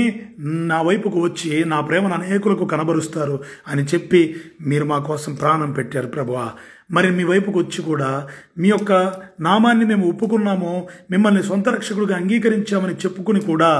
నా వైపుకు వచ్చి నా ప్రేమను అనేకులకు కనబరుస్తారు అని చెప్పి మీరు మా కోసం ప్రాణం పెట్టారు ప్రభువా. మరి మీ వైపుకు వచ్చి కూడా మీ యొక్క నామాన్ని మేము ఒప్పుకున్నాము, మిమ్మల్ని సొంత రక్షకుడిగా అంగీకరించామని చెప్పుకుని కూడా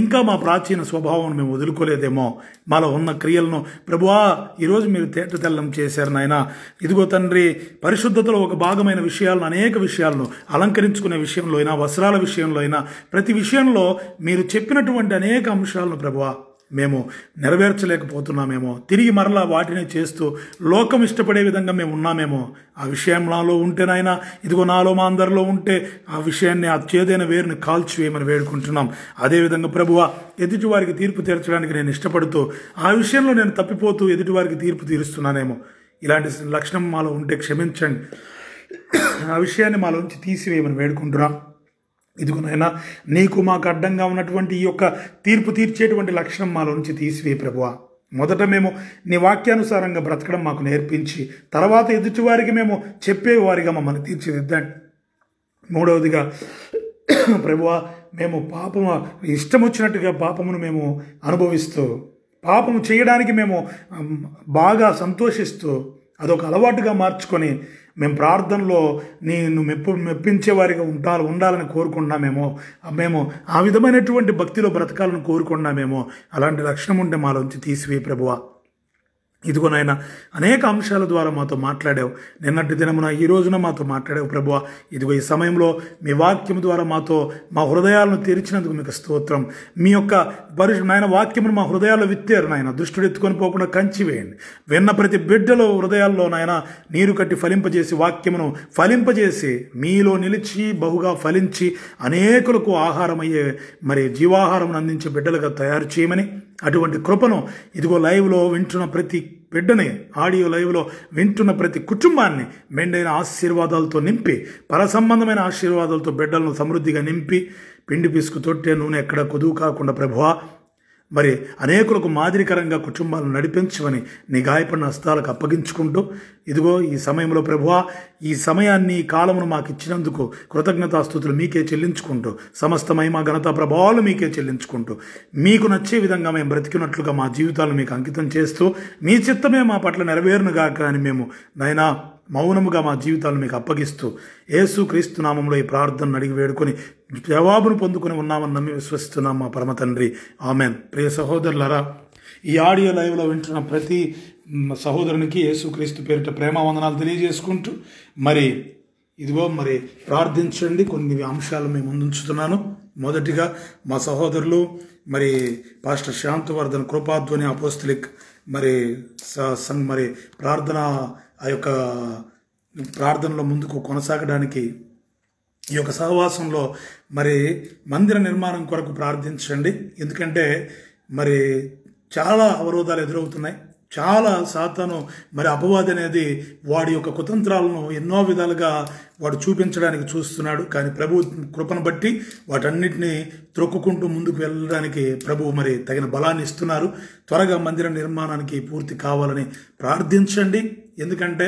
ఇంకా మా ప్రాచీన స్వభావం మేము వదులుకోలేదేమో. మాలో ఉన్న క్రియలను ప్రభువా ఈరోజు మీరు తేటతెల్లం చేశారు నాయన. ఇదిగో తండ్రి, పరిశుద్ధతలో ఒక భాగమైన విషయాలను, అనేక విషయాలను, అలంకరించుకునే విషయంలో అయినా, వస్త్రాల విషయంలో అయినా, ప్రతి విషయంలో మీరు చెప్పినటువంటి అనేక అంశాలను ప్రభువా మేము నెరవేర్చలేకపోతున్నామేమో, తిరిగి మరలా వాటిని చేస్తూ లోకం ఇష్టపడే విధంగా మేము ఉన్నామేమో, ఆ విషయం నాలో ఉంటే నాయనా, ఇదిగో నాలో మా అందరిలో ఉంటే ఆ విషయాన్ని, ఆ చేదైన వేరుని కాల్చివేయమని వేడుకుంటున్నాం. అదేవిధంగా ప్రభువా, ఎదుటివారికి తీర్పు తీర్చడానికి నేను ఇష్టపడుతూ ఆ విషయంలో నేను తప్పిపోతూ ఎదుటివారికి తీర్పు తీరుస్తున్నానేమో, ఇలాంటి లక్షణం మాలో ఉంటే క్షమించండి, ఆ విషయాన్ని మాలోంచి తీసివేయమని వేడుకుంటున్నాం. ఇదిగోనైనా నీకు మాకు అడ్డంగా ఉన్నటువంటి ఈ యొక్క తీర్పు తీర్చేటువంటి లక్షణం మాలో నుంచి తీసివేయి ప్రభువా. మొదట మేము నీ వాక్యానుసారంగా బ్రతకడం మాకు నేర్పించి, తర్వాత ఎదుటివారికి మేము చెప్పేవారిగా మమ్మల్ని తీర్చిదిద్దండి. మూడవదిగా ప్రభువా, మేము పాపము ఇష్టం వచ్చినట్టుగా పాపమును మేము అనుభవిస్తూ, పాపము చేయడానికి మేము బాగా సంతోషిస్తూ అదొక అలవాటుగా మార్చుకొని మేము ప్రార్థనలో నేను మెప్పించేవారిగా ఉండాలని కోరుకున్నామేమో, మేము ఆ విధమైనటువంటి భక్తిలో బ్రతకాలని కోరుకున్నామేమో, అలాంటి లక్షణం ఉంటే మాలోంచి తీసివేయి ప్రభువా. ఇదిగోనైనా అనేక అంశాల ద్వారా మాతో మాట్లాడావు. నిన్నటి దినమున ఈ రోజున మాతో మాట్లాడావు ప్రభువా. ఇదిగో ఈ సమయంలో మీ వాక్యం ద్వారా మా హృదయాలను తెరిచినందుకు మీకు స్తోత్రం. మీ యొక్క నాయన వాక్యమును మా హృదయాల్లో విత్తారు నాయన. దుష్టుడు ఎత్తుకొని పోకుండా కంచి వేయండి. విన్న ప్రతి బిడ్డలో హృదయాల్లో నాయన నీరు కట్టి ఫలింపజేసి, వాక్యమును ఫలింపజేసి మీలో నిలిచి బహుగా ఫలించి అనేకులకు ఆహారమయ్యే జీవాహారం అందించే బిడ్డలుగా తయారు చేయమని, అటువంటి కృపను ఇదిగో లైవ్లో వింటున్న ప్రతి బిడ్డని, ఆడియో లైవ్లో వింటున్న ప్రతి కుటుంబాన్ని మెండైన ఆశీర్వాదాలతో నింపి, పరసంబంధమైన ఆశీర్వాదాలతో బిడ్డలను సమృద్ధిగా నింపి, పిండి పిసుకు తొట్టే నూనె ఎక్కడ కొదువు కాకుండా ప్రభువా అనేకులకు మాదిరికరంగా కుటుంబాలను నడిపించమని నీ గాయపడిన హస్తాలకు అప్పగించుకుంటూ, ఇదిగో ఈ సమయంలో ప్రభువా, ఈ సమయాన్ని, ఈ కాలమును మాకు ఇచ్చినందుకు కృతజ్ఞతాస్తుతులు మీకే చెల్లించుకుంటూ, సమస్త మహిమ ఘనత ప్రభావాలు మీకే చెల్లించుకుంటూ, మీకు నచ్చే విధంగా మేము బ్రతికినట్లుగా మా జీవితాలను మీకు అంకితం చేస్తూ, మీ చిత్తమే మా పట్ల నెరవేరునుగాక అని మేము నాయనా మౌనముగా మా జీవితాలను మీకు అప్పగిస్తూ, యేసు క్రీస్తు నామంలో ఈ ప్రార్థనను అడిగి వేడుకొని జవాబును పొందుకొని ఉన్నామని నమ్మి విశ్వసిస్తున్నాం మా పరమ తండ్రి. ఆమెన్. ప్రియ సహోదరులారా, ఈ ఆడియో లైవ్లో వింటున్న ప్రతి సహోదరునికి యేసు క్రీస్తు పేరిట ప్రేమ వందనాలు తెలియజేసుకుంటూ, ఇదిగో ప్రార్థించండి. కొన్ని అంశాలు మేము ముందుంచుతున్నాను. మొదటిగా మా సహోదరులు పాస్టర్ శాంతవర్ధన్ కృపాధ్వని అపోస్తలిక్ ప్రార్థన, ఆ యొక్క ప్రార్థనలో ముందుకు కొనసాగడానికి ఈ యొక్క సహవాసంలో మందిర నిర్మాణం కొరకు ప్రార్థించండి. ఎందుకంటే చాలా అవరోధాలు ఎదురవుతున్నాయి. చాలా సాతాను అపవాది అనేది వాడి యొక్క కుతంత్రాలను ఎన్నో విధాలుగా వాడు చూపించడానికి చూస్తున్నాడు. కానీ ప్రభు కృపను బట్టి వాటన్నిటినీ త్రొక్కుకుంటూ ముందుకు వెళ్ళడానికి ప్రభు తగిన బలాన్ని ఇస్తున్నారు. త్వరగా మందిర నిర్మాణానికి పూర్తి కావాలని ప్రార్థించండి. ఎందుకంటే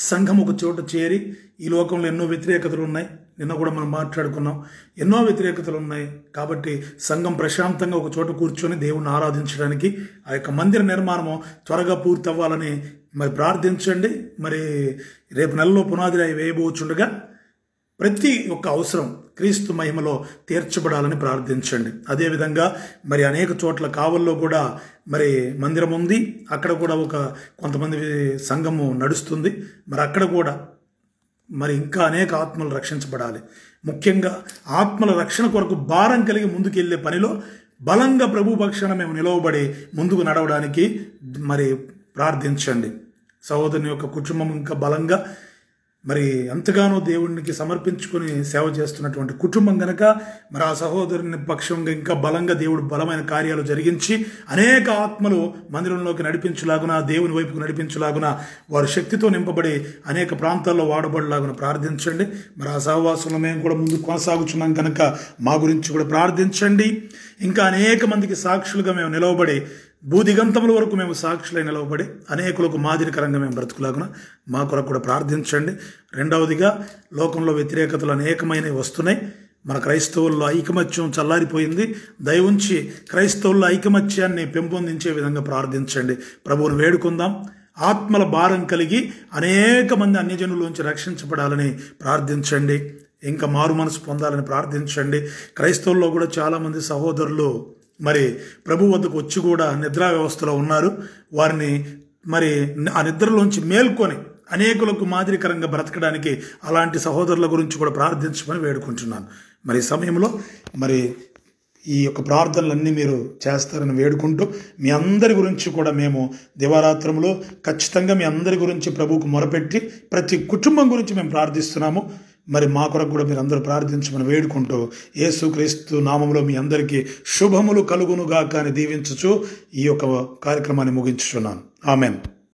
సంఘం ఒక చోట చేరి, ఈ లోకంలో ఎన్నో వ్యతిరేకతలు ఉన్నాయి. నిన్న కూడా మనం మాట్లాడుకున్నాం, ఎన్నో వ్యతిరేకతలు ఉన్నాయి. కాబట్టి సంఘం ప్రశాంతంగా ఒక చోట కూర్చొని దేవుణ్ణి ఆరాధించడానికి ఆ యొక్క మందిర నిర్మాణము త్వరగా పూర్తి అవ్వాలని ప్రార్థించండి. రేపు నెలలో పునాది వేయబోచుండగా ప్రతి ఒక్క అవసరం క్రీస్తు మహిమలో తీర్చబడాలని ప్రార్థించండి. అదేవిధంగా అనేక చోట్ల కావల్లో కూడా మందిరం ఉంది. అక్కడ కూడా కొంతమంది సంఘము నడుస్తుంది. అక్కడ కూడా ఇంకా అనేక ఆత్మలు రక్షించబడాలి. ముఖ్యంగా ఆత్మల రక్షణ కొరకు భారం కలిగి ముందుకెళ్లే పనిలో బలంగా ప్రభు పక్షాన మేము నిలవబడి ముందుకు నడవడానికి ప్రార్థించండి. సహోదరుని యొక్క కుటుంబం ఇంకా బలంగా ఎంతగానో దేవునికి సమర్పించుకొని సేవ చేస్తున్నటువంటి కుటుంబం గనక ఆ సహోదరుని పక్షంగా ఇంకా బలంగా దేవుడు బలమైన కార్యాలు జరిగించి అనేక ఆత్మలు మందిరంలోకి నడిపించులాగున, దేవుని వైపుకు నడిపించులాగున, వారి శక్తితో నింపబడి అనేక ప్రాంతాల్లో వాడబడలాగున ప్రార్థించండి. ఆ సహవాసంలో మేము కూడా ముందుకు కొనసాగుచున్నాం కనుక మా గురించి కూడా ప్రార్థించండి. ఇంకా అనేక మందికి సాక్షులుగా మేము నిలవబడి, భూదిగంతముల వరకు మేము సాక్షులై నిలవబడి అనేకులకు మాదిరికరంగా మేము బ్రతుకులాగున మా కొరకు కూడా ప్రార్థించండి. రెండవదిగా, లోకంలో వ్యతిరేకతలు అనేకమైనవి వస్తున్నాయి. క్రైస్తవుల్లో ఐకమత్యం చల్లారిపోయింది. దయవుంచి క్రైస్తవుల్లో ఐకమత్యాన్ని పెంపొందించే విధంగా ప్రార్థించండి. ప్రభువును వేడుకుందాం. ఆత్మల భారం కలిగి అనేక మంది అన్యజనుల్లోంచి రక్షించబడాలని ప్రార్థించండి. ఇంకా మారు మనసు పొందాలని ప్రార్థించండి. క్రైస్తవుల్లో కూడా చాలామంది సహోదరులు ప్రభు వద్దకు వచ్చి కూడా నిద్రా వ్యవస్థలో ఉన్నారు. వారిని ఆ నిద్రలోంచి మేల్కొని అనేకులకు మాదిరికరంగా బ్రతకడానికి అలాంటి సహోదరుల గురించి కూడా ప్రార్థించమని వేడుకుంటున్నాను. ఈ సమయంలో ఈ యొక్క ప్రార్థనలన్నీ మీరు చేస్తారని వేడుకుంటూ మీ అందరి గురించి కూడా మేము దివారాత్రంలో ఖచ్చితంగా మీ అందరి గురించి ప్రభువుకు మొరపెట్టి ప్రతి కుటుంబం గురించి మేము ప్రార్థిస్తున్నాము. మరి మా కొరకు కూడా మీరు అందరూ ప్రార్థించమని వేడుకుంటూ యేసుక్రీస్తు నామములో మీ అందరికీ శుభములు కలుగునుగాక అని దీవించుచు ఈ యొక్క కార్యక్రమాన్ని ముగించుచున్నాను. ఆమెన్.